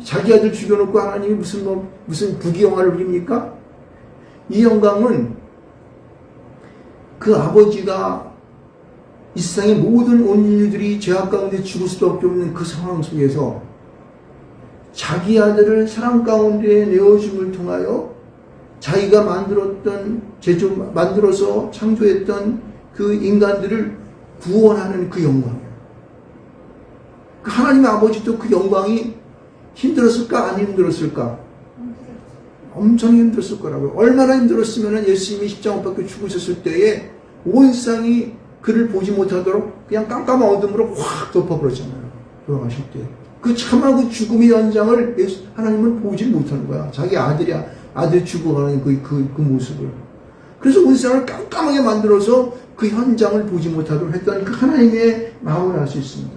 자기 아들 죽여놓고 하나님이 무슨 부귀영화를 누립니까? 이 영광은 그 아버지가 이 세상의 모든 온 인류들이 죄악 가운데 죽을 수밖에 없는 그 상황 속에서 자기 아들을 사랑 가운데 내어줌을 통하여 자기가 만들어서 창조했던 그 인간들을 구원하는 그 영광이에요. 그 하나님의 아버지도 그 영광이 힘들었을까? 안 힘들었을까? 엄청 힘들었을 거라고요. 얼마나 힘들었으면 예수님이 십자가 못 박혀 죽으셨을 때에 온 세상이 그를 보지 못하도록 그냥 깜깜한 어둠으로 확 덮어버렸잖아요. 돌아가실 때. 그 참하고 죽음의 연장을 하나님은 보지 못하는 거야. 자기 아들이 죽어가는 그 모습을. 그래서 온 세상을 깜깜하게 만들어서 그 현장을 보지 못하도록 했던 그 하나님의 마음을 알 수 있습니다.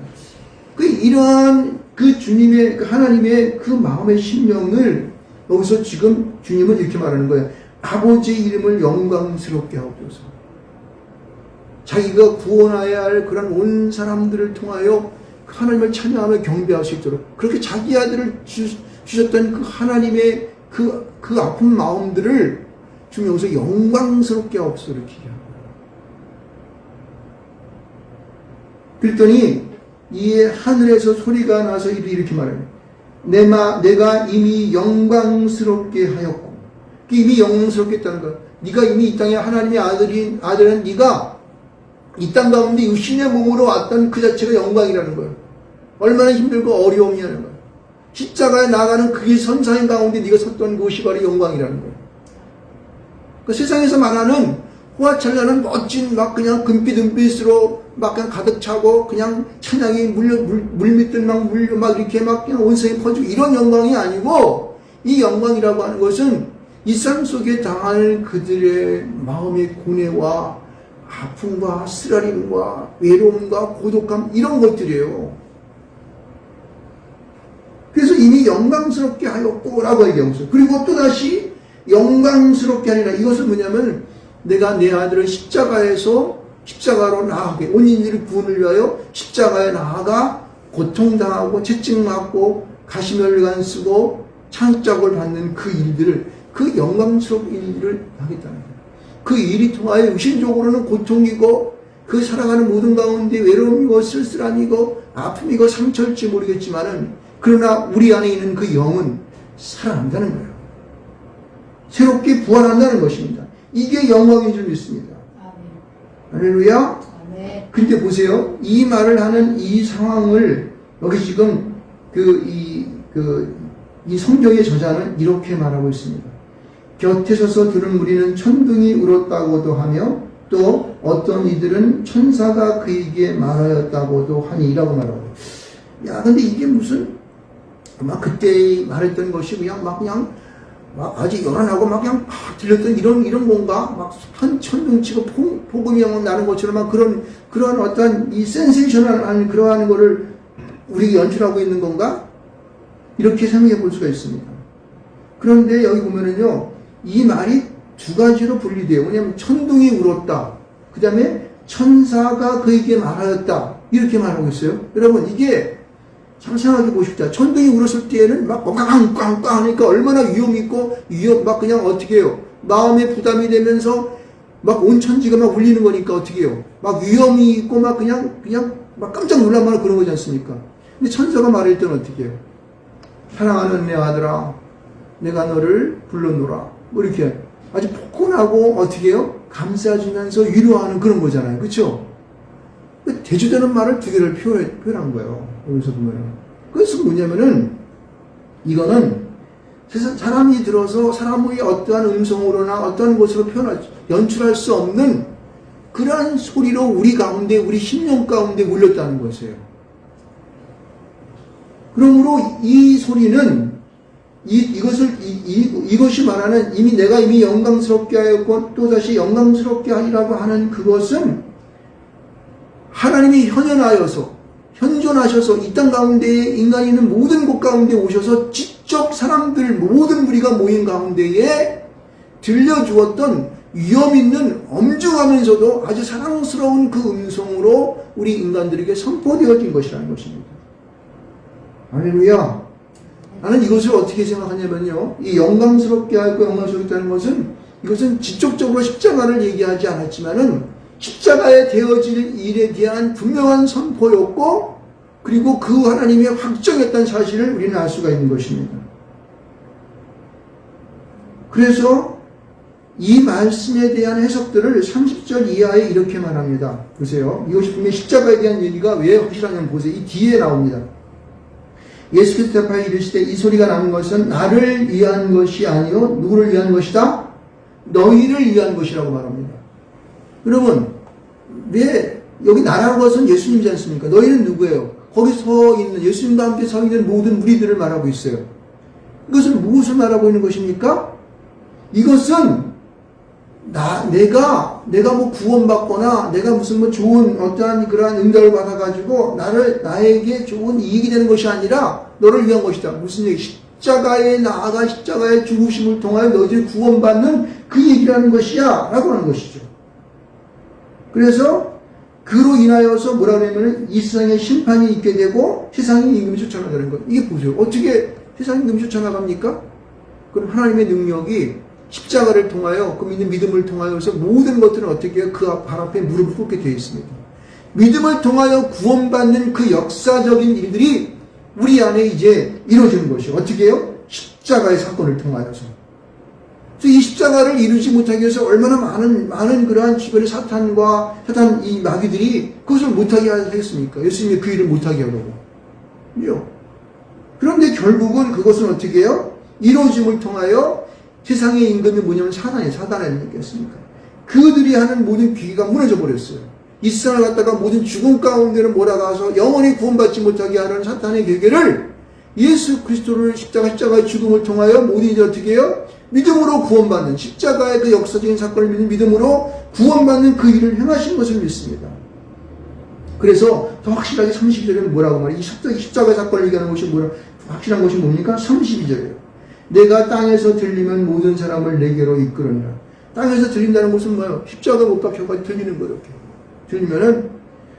이러한 그 주님의, 그 하나님의 그 마음의 심령을 여기서 지금 주님은 이렇게 말하는 거예요. 아버지의 이름을 영광스럽게 하옵소서. 자기가 구원해야 할 그런 온 사람들을 통하여 하나님을 찬양하며 경배할 수 있도록 그렇게 자기 아들을 주셨던 그 하나님의 그 아픈 마음들을 지금 여기서 영광스럽게 하옵소서 이렇게 얘기합니다. 그랬더니 이 하늘에서 소리가 나서 이렇게 말해요. 내가 이미 영광스럽게 하였고, 이미 영광스럽게 했다는 거야. 네가 이미 이 땅에 하나님의 아들은 네가 이 땅 가운데 육신의 몸으로 왔던 그 자체가 영광이라는 거예요. 얼마나 힘들고 어려움이라는 거예요. 십자가에 나가는 그게 선사인 가운데 네가 섰던 곳이 바로 영광이라는 거예요. 그 세상에서 말하는 호화찬란한 멋진 막 그냥 금빛으로 막 그냥 가득 차고 그냥 찬양이 물밑들 막 이렇게 막 그냥 온 세상에 퍼지고 이런 영광이 아니고 이 영광이라고 하는 것은 이 삶 속에 당할 그들의 마음의 고뇌와 아픔과 쓰라림과 외로움과 고독함 이런 것들이에요. 그래서 이미 영광스럽게 하였고 라고 얘기하고 있어요. 그리고 또다시 영광스럽게 하리라. 이것은 뭐냐면 내가 내 아들을 십자가로 나아가게 온 인류를 구원을 위하여 십자가에 나아가 고통당하고 채찍맞고 가시면류관 쓰고 창작을 받는 그 일들을 그 영광스러운 일들을 하겠다는 거예요. 그 일이 통하여 육신적으로는 고통이고 그 살아가는 모든 가운데 외로움이고 쓸쓸함이고 아픔이고 상처일지 모르겠지만은 그러나 우리 안에 있는 그 영은 살아난다는 거예요. 새롭게 부활한다는 것입니다. 이게 영광인 줄 믿습니다. 할렐루야. 근데 보세요. 이 말을 하는 이 상황을 여기 지금 이 성경의 저자는 이렇게 말하고 있습니다. 곁에 서서 들은 무리는 천둥이 울었다고도 하며 또 어떤 이들은 천사가 그에게 말하였다고도 하니라고 말하고. 야, 근데 이게 무슨 막 그때 말했던 것이 그냥 막 아주 요란하고 막 그냥 막 들렸던 이런 뭔가 막 천둥치고 폭음이 나는 것처럼 막 그런 어떤 이 센세이션한 그러한 거를 우리가 연출하고 있는 건가? 이렇게 생각해 볼 수가 있습니다. 그런데 여기 보면은요, 이 말이 두 가지로 분리돼요. 왜냐하면 천둥이 울었다. 그 다음에 천사가 그에게 말하였다. 이렇게 말하고 있어요. 여러분, 이게 참 생각해 보십시다. 천둥이 울었을 때에는 막 꽝꽝꽝꽝 하니까 얼마나 위험 있고, 막 그냥 어떻게 해요? 마음에 부담이 되면서 막 온 천지가 막 울리는 거니까 어떻게 해요? 막 위험이 있고 막 그냥 막 깜짝 놀랄만한 그런 거지 않습니까? 근데 천사가 말할 때는 어떻게 해요? 사랑하는 내 아들아, 내가 너를 불러노라. 뭐 이렇게 아주 포근하고 어떻게 해요? 감싸주면서 위로하는 그런 거잖아요. 그렇죠? 대조되는 말을 두 개를 표현한 거예요. 여기서 보면은. 그래서 뭐냐면은 이거는 세상 사람이 들어서 사람의 어떠한 음성으로나 어떠한 것으로 연출할 수 없는 그러한 소리로 우리 가운데, 우리 심령 가운데 울렸다는 것이에요. 그러므로 이 소리는 이것이 말하는 내가 이미 영광스럽게 하였고 또다시 영광스럽게 하리라고 하는 그것은 하나님이 현존하셔서 이 땅 가운데에 인간이 있는 모든 곳 가운데 오셔서 직접 사람들 모든 무리가 모인 가운데에 들려주었던 위험 있는 엄중하면서도 아주 사랑스러운 그 음성으로 우리 인간들에게 선포되어진 것이라는 것입니다. 할렐루야. 나는 이것을 어떻게 생각하냐면요. 이 영광스럽게 하고 영광스럽게 하는 것은 이것은 직접적으로 십자가를 얘기하지 않았지만은 십자가에 되어질 일에 대한 분명한 선포였고 그리고 그 하나님이 확정했다는 사실을 우리는 알 수가 있는 것입니다. 그래서 이 말씀에 대한 해석들을 30절 이하에 이렇게 말합니다. 보세요. 이것이 분명히 십자가에 대한 얘기가 왜 확실하냐면 보세요. 이 뒤에 나옵니다. 예수께서 대답하여 이르시되 이 소리가 나는 것은 나를 위한 것이 아니요 누구를 위한 것이다? 너희를 위한 것이라고 말합니다. 여러분, 왜 여기 나라는 것은 예수님이지 않습니까? 너희는 누구예요? 거기 서 있는 예수님과 함께 서 있는 모든 무리들을 말하고 있어요. 이것은 무엇을 말하고 있는 것입니까? 이것은 내가 뭐 구원받거나 내가 무슨 뭐 좋은 어떠한 그러한 응답을 받아가지고 나에게 좋은 이익이 되는 것이 아니라 너를 위한 것이다. 무슨 얘기? 십자가에 나아가 십자가의 죽으심을 통하여 너희들이 구원받는 그 얘기라는 것이야 라고 하는 것이죠. 그래서 그로 인하여서 뭐라 그러냐면 이 세상에 심판이 있게 되고 세상이 임금이 쫓아나가는 것. 이게 보세요. 어떻게 세상이 임금이 쫓아나갑니까? 그럼 하나님의 능력이 십자가를 통하여 그 믿음을 통하여서 모든 것들은 어떻게 해요? 그 발 앞에 무릎을 꿇게 되어 있습니다. 믿음을 통하여 구원받는 그 역사적인 일들이 우리 안에 이제 이루어지는 것이에요. 어떻게 해요? 십자가의 사건을 통하여서. 그래서 이 십자가를 이루지 못하기 위해서 얼마나 많은 그러한 주변의 사탄 이 마귀들이 그것을 못하게 하겠습니까? 예수님이 그 일을 못하게 하려고. 그죠? 그런데 결국은 그것은 어떻게 해요? 이루어짐을 통하여 세상의 임금이 뭐냐면 사단의 능력이었습니까? 그들이 하는 모든 귀가 무너져 버렸어요. 이 세상을 갖다가 모든 죽음 가운데를 몰아가서 영원히 구원받지 못하게 하는 사탄의 계계를 예수 그리스도를 십자가의 죽음을 통하여 모든 이제 어떻게 해요? 믿음으로 구원받는 십자가의 그 역사적인 사건을 믿는 믿음으로 구원받는 그 일을 행하신 것을 믿습니다. 그래서 더 확실하게 32절에는 뭐라고 말해요? 이 십자가의 사건을 얘기하는 것이 확실한 것이 뭡니까? 32절이에요. 내가 땅에서 들리면 모든 사람을 내게로 이끌으니라. 땅에서 들린다는 것은 뭐예요? 십자가 못 박혀가지고 들리는 거예요. 이렇게. 들리면은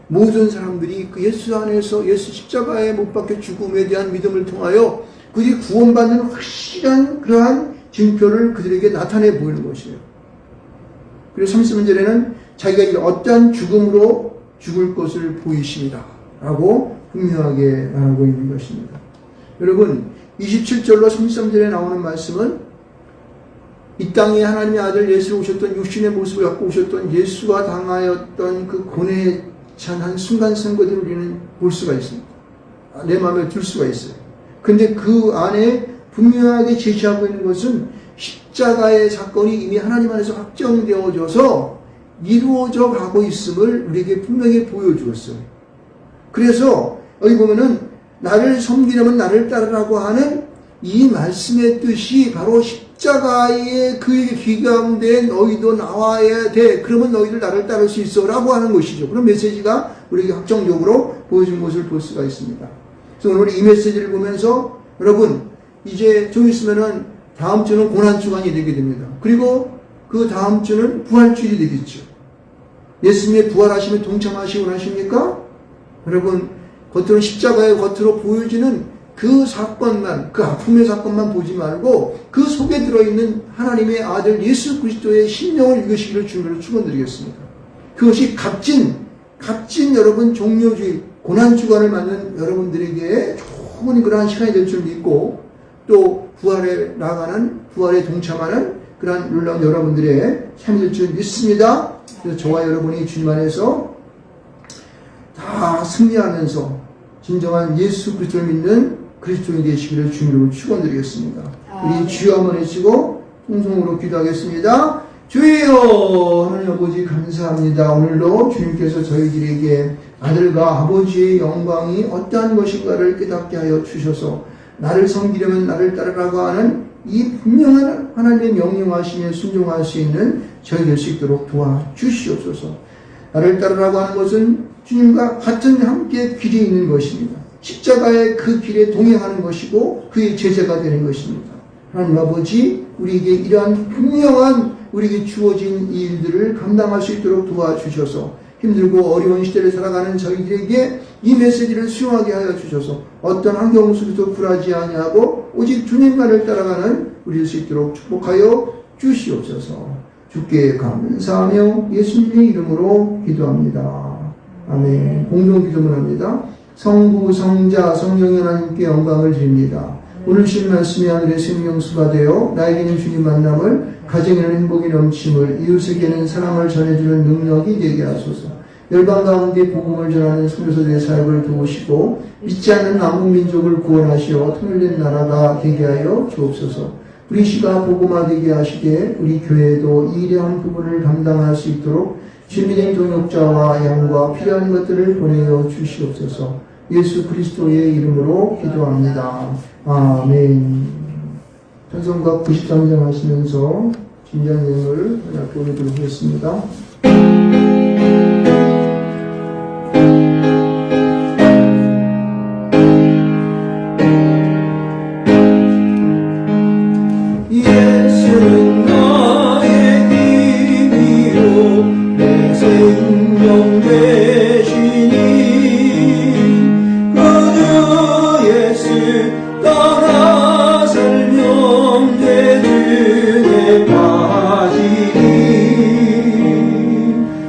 모든 사람들이 그 예수 안에서 예수 십자가에 못 박혀 죽음에 대한 믿음을 통하여 그들이 구원받는 확실한 그러한 증표를 그들에게 나타내 보이는 것이에요. 그래서 33절에는 자기가 이 어떠한 죽음으로 죽을 것을 보이십니다. 라고 분명하게 말하고 있는 것입니다. 여러분, 27절로 33절에 나오는 말씀은 이 땅에 하나님의 아들 예수로 오셨던 육신의 모습을 갖고 오셨던 예수가 당하였던 그 고뇌에 찬 한 순간선거들을 우리는 볼 수가 있습니다. 내 마음에 들 수가 있어요. 근데 그 안에 분명하게 제시하고 있는 것은 십자가의 사건이 이미 하나님 안에서 확정되어져서 이루어져 가고 있음을 우리에게 분명히 보여주었어요. 그래서 여기 보면은 나를 섬기려면 나를 따르라고 하는 이 말씀의 뜻이 바로 십자가의 그 귀 가운데 너희도 나와야 돼. 그러면 너희들 나를 따를 수 있어. 라고 하는 것이죠. 그런 메시지가 우리에게 확정적으로 보여준 것을 볼 수가 있습니다. 그래서 오늘 이 메시지를 보면서 여러분, 이제 좀 있으면은 다음 주는 고난주간이 되게 됩니다. 그리고 그 다음 주는 부활주일이 되겠죠. 예수님의 부활하심에 동참하시고 나십니까? 여러분, 겉으로 십자가의 겉으로 보여지는 그 사건만, 그 아픔의 사건만 보지 말고 그 속에 들어있는 하나님의 아들 예수 그리스도의 심령을 읽으시기를 주님으로 축원드리겠습니다. 그것이 값진 여러분 종료주의, 고난주간을 맞는 여러분들에게 좋은 그러한 시간이 될 줄 믿고 또 부활에 나가는, 부활에 동참하는 그러한 놀라운 여러분들의 삶이 될 줄 믿습니다. 그래서 저와 여러분이 주님 안에서 다 승리하면서 진정한 예수 그리스도를 믿는 그리스도인이 되시기를 주님으로 축원드리겠습니다. 우리 주여 한번 외치고 통성으로 기도하겠습니다. 주여 하나님 아버지 감사합니다. 오늘도 주님께서 저희들에게 아들과 아버지의 영광이 어떠한 것인가를 깨닫게 하여 주셔서 나를 섬기려면 나를 따르라고 하는 이 분명한 하나님의 명령하심에 순종할 수 있는 저희 될 수 있도록 도와주시옵소서. 나를 따르라고 하는 것은 주님과 같은 함께 길이 있는 것입니다. 십자가의 그 길에 동행하는 것이고 그의 제자가 되는 것입니다. 하나님 아버지, 우리에게 이러한 분명한 우리에게 주어진 이 일들을 감당할 수 있도록 도와주셔서 힘들고 어려운 시대를 살아가는 저희들에게 이 메시지를 수용하게 하여 주셔서 어떤 환경 속에도 굴하지 아니하고 오직 주님만을 따라가는 우리 될 수 있도록 축복하여 주시옵소서. 주께 감사하며 예수님의 이름으로 기도합니다. 아멘. 공동 기도문 합니다. 성부, 성자, 성령의 하나님께 영광을 드립니다. 오늘 주신 말씀이 하늘의 생명수가 되어 나에게는 주님 만남을, 가정에는 행복이 넘침을, 이웃에게는 사랑을 전해주는 능력이 되게 하소서. 열방 가운데 복음을 전하는 선교사들의 사역을 도우시고 믿지 않는 남북민족을 구원하시어 통일된 나라가 되게 하여 주옵소서. 우리 시가 복음화되게 하시되 우리 교회도 이 일의 부분을 감당할 수 있도록 주민의 동역자와 양과 필요한 것들을 보내어 주시옵소서. 예수 그리스도의 이름으로 기도합니다. 아멘. 찬송가 93장 하시면서 진지한 내용을 하나 보내도록 하겠습니다. 예수는 나의 힘이요 내 생명 되시니 그 예수 따라 살면 내 등에 빠지니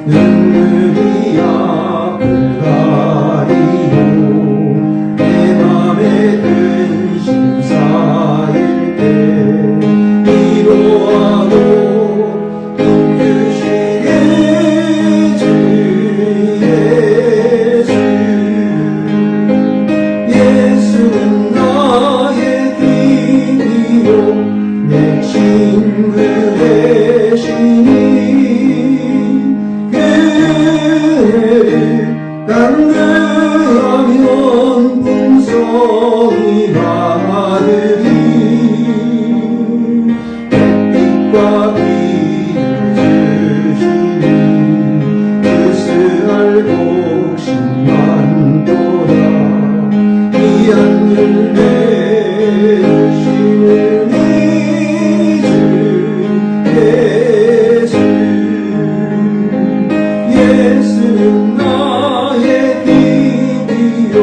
눈물이 앞을 가리고 내 맘에 근심 쌓일 때 기도하고 힘주시는 주 예수. 예수는 나의 힘이요 내 친구 되시니 그를 간구하면 풍성이 하늘이 햇빛과 비를 주시니 그스할 복심 많도다. 귀한 일 되시는 이 주 예수. 예수는 나의 힘이요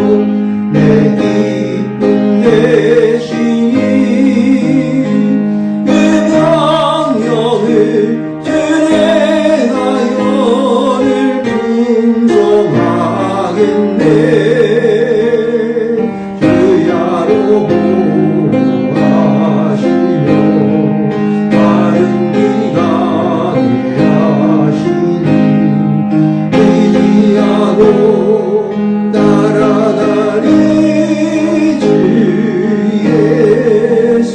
내 기쁨 되시니 그 명령을 준행하여 늘 풍성하겠네. 주야로 보호하시며 바른 길 가게 하시니 의지하고 따라가리 주 예수.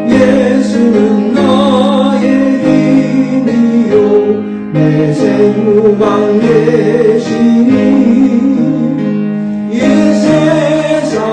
예수는 나의 힘이요 내 생무방 되시니 이 세상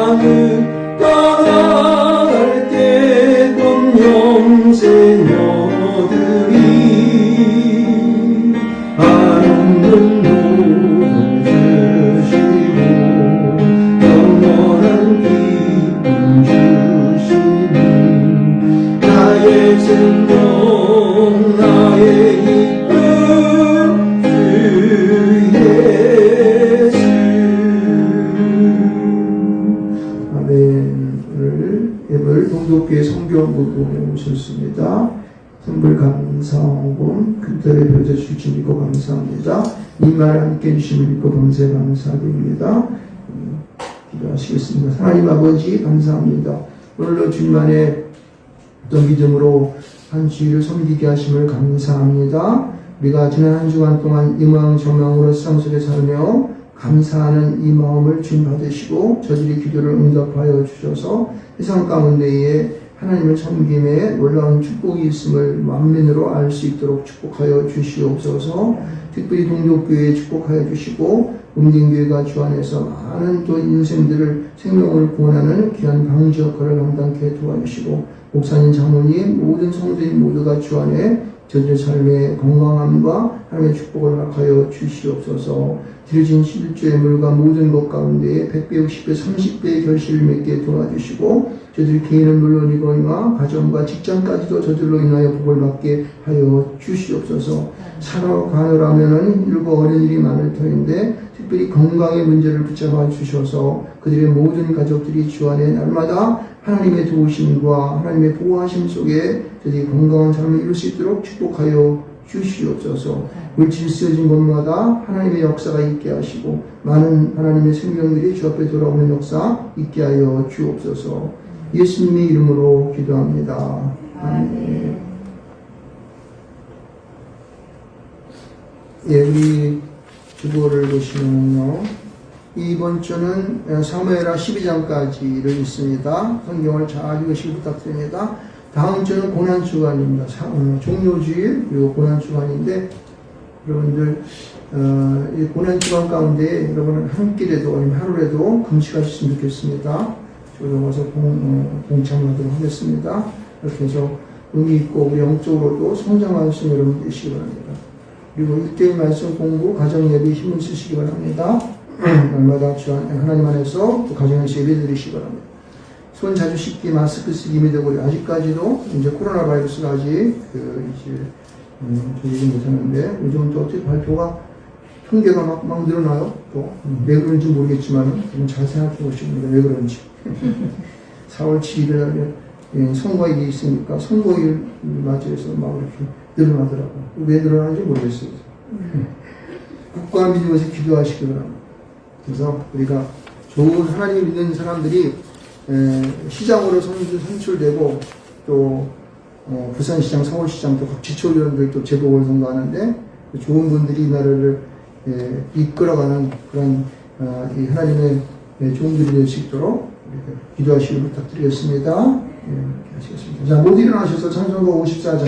기독교의 성경으로 오셨습니다. 선물 감사하고 그들의 별자 주신 믿고 감사합니다. 이 말 함께 해주심을 믿고 범세 감사드립니다. 기도하시겠습니다. 하나님 아버지 감사합니다. 오늘도 주님 안에 어떤 믿음으로 한 주일을 섬기게 하심을 감사합니다. 우리가 지난 한 주간 동안 이망저망으로 세상 속에 살며 감사하는 이 마음을 주님 받으시고 저들의 기도를 응답하여 주셔서 세상 가운데에 하나님을 섬김에 놀라운 축복이 있음을 만면으로 알 수 있도록 축복하여 주시옵소서. 특별히 동족교회에 축복하여 주시고 음진교회가 주 안에서 많은 또 인생들을 생명을 구원하는 귀한 방지 역할을 감당케 도와주시고 목사님, 장로님, 모든 성도님 모두가 주 안에 저들의 삶의 건강함과 하나님의 축복을 허락하여 주시옵소서. 드려진 11조의 물과 모든 것 가운데 100배, 60배, 30배의 결실을 맺게 도와주시고 저들이 개인은 물론이거니와 가정과 직장까지도 저들로 인하여 복을 받게 하여 주시옵소서. 살아가느라면은 일과 어려운 일이 많을 터인데 특별히 건강의 문제를 붙잡아 주셔서 그들의 모든 가족들이 주 안에 날마다 하나님의 도우심과 하나님의 보호하심 속에 저들이 건강한 삶을 이룰 수 있도록 축복하여 주시옵소서. 물질 쓰여진 곳마다 하나님의 역사가 있게 하시고 많은 하나님의 생명들이 주 앞에 돌아오는 역사 있게 하여 주옵소서. 예수님의 이름으로 기도합니다. 아멘. 예, 우리 주보를 보시면요. 이번 주는 사무엘하 12장까지를 있습니다. 성경을 잘 읽으시기 부탁드립니다. 다음 주는 고난주간입니다. 종료주일 그리고 고난주간인데 여러분들 이 고난주간 가운데 여러분은 한 끼라도 아니면 하루라도 금식하셨으면 좋겠습니다. 저도 와서 동참하도록 하겠습니다. 이렇게 해서 의미 있고 우리 영적으로도 성장하시는 여러분 되시기 바랍니다. 그리고 1대1 말씀 공부, 가정 예배 힘을 쓰시기 바랍니다. 날마다 하나님 안에서 또 가정에서 예배 드리시기 바랍니다. 손 자주 씻기, 마스크 쓰기 믿어보려. 아직까지도 이제 코로나 바이러스가 아직 저기 못하는데 요즘 또 어떻게 발표가 통계가 막 늘어나요. 또 왜 그런지 모르겠지만 잘 생각해 보시면 왜 그런지. 4월 7일 날 선거일이 있으니까 선거일 맞이해서 막 이렇게 늘어나더라고요. 왜 늘어나는지 모르겠어요. 국가 믿으면서 기도하시기 바랍니다. 그래서 우리가 좋은 하나님 믿는 사람들이 시장으로 선출되고 또 부산시장, 서울시장 또 각 지초위원들 또 재보궐 선거하는데 좋은 분들이 이 나라를 이끌어가는 그런 이 하나님의 종들이 될 수 있도록 기도하시길 부탁드리겠습니다. 이렇게 하시겠습니다. 자, 모두 일어나셔서 찬송가 54장.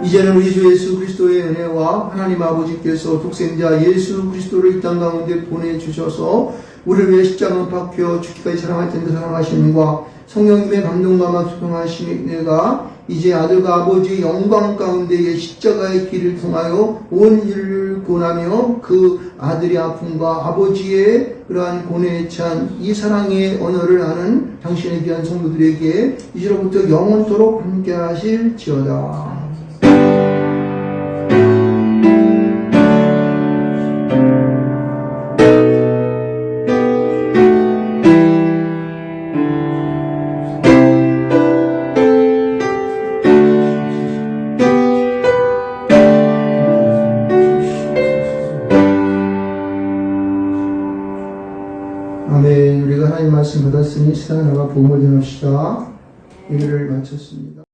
이제는 우리 주 예수 그리스도의 은혜와 하나님 아버지께서 독생자 예수 그리스도를 이 땅 가운데 보내주셔서 우리를 위해 십자가에 박혀 죽기까지 사랑할 텐데 사랑하심과 성령님의 감동감화 투성하시니가 이제 아들과 아버지의 영광 가운데의 십자가의 길을 통하여 온 인류를 구원하며 그 아들의 아픔과 아버지의 그러한 고뇌에 찬 이 사랑의 언어를 아는 당신의 귀한 성도들에게 이제로부터 영원토록 함께 하실지어다. 받았으니 세상에 나가 복음을 전합시다. 예배를 마쳤습니다.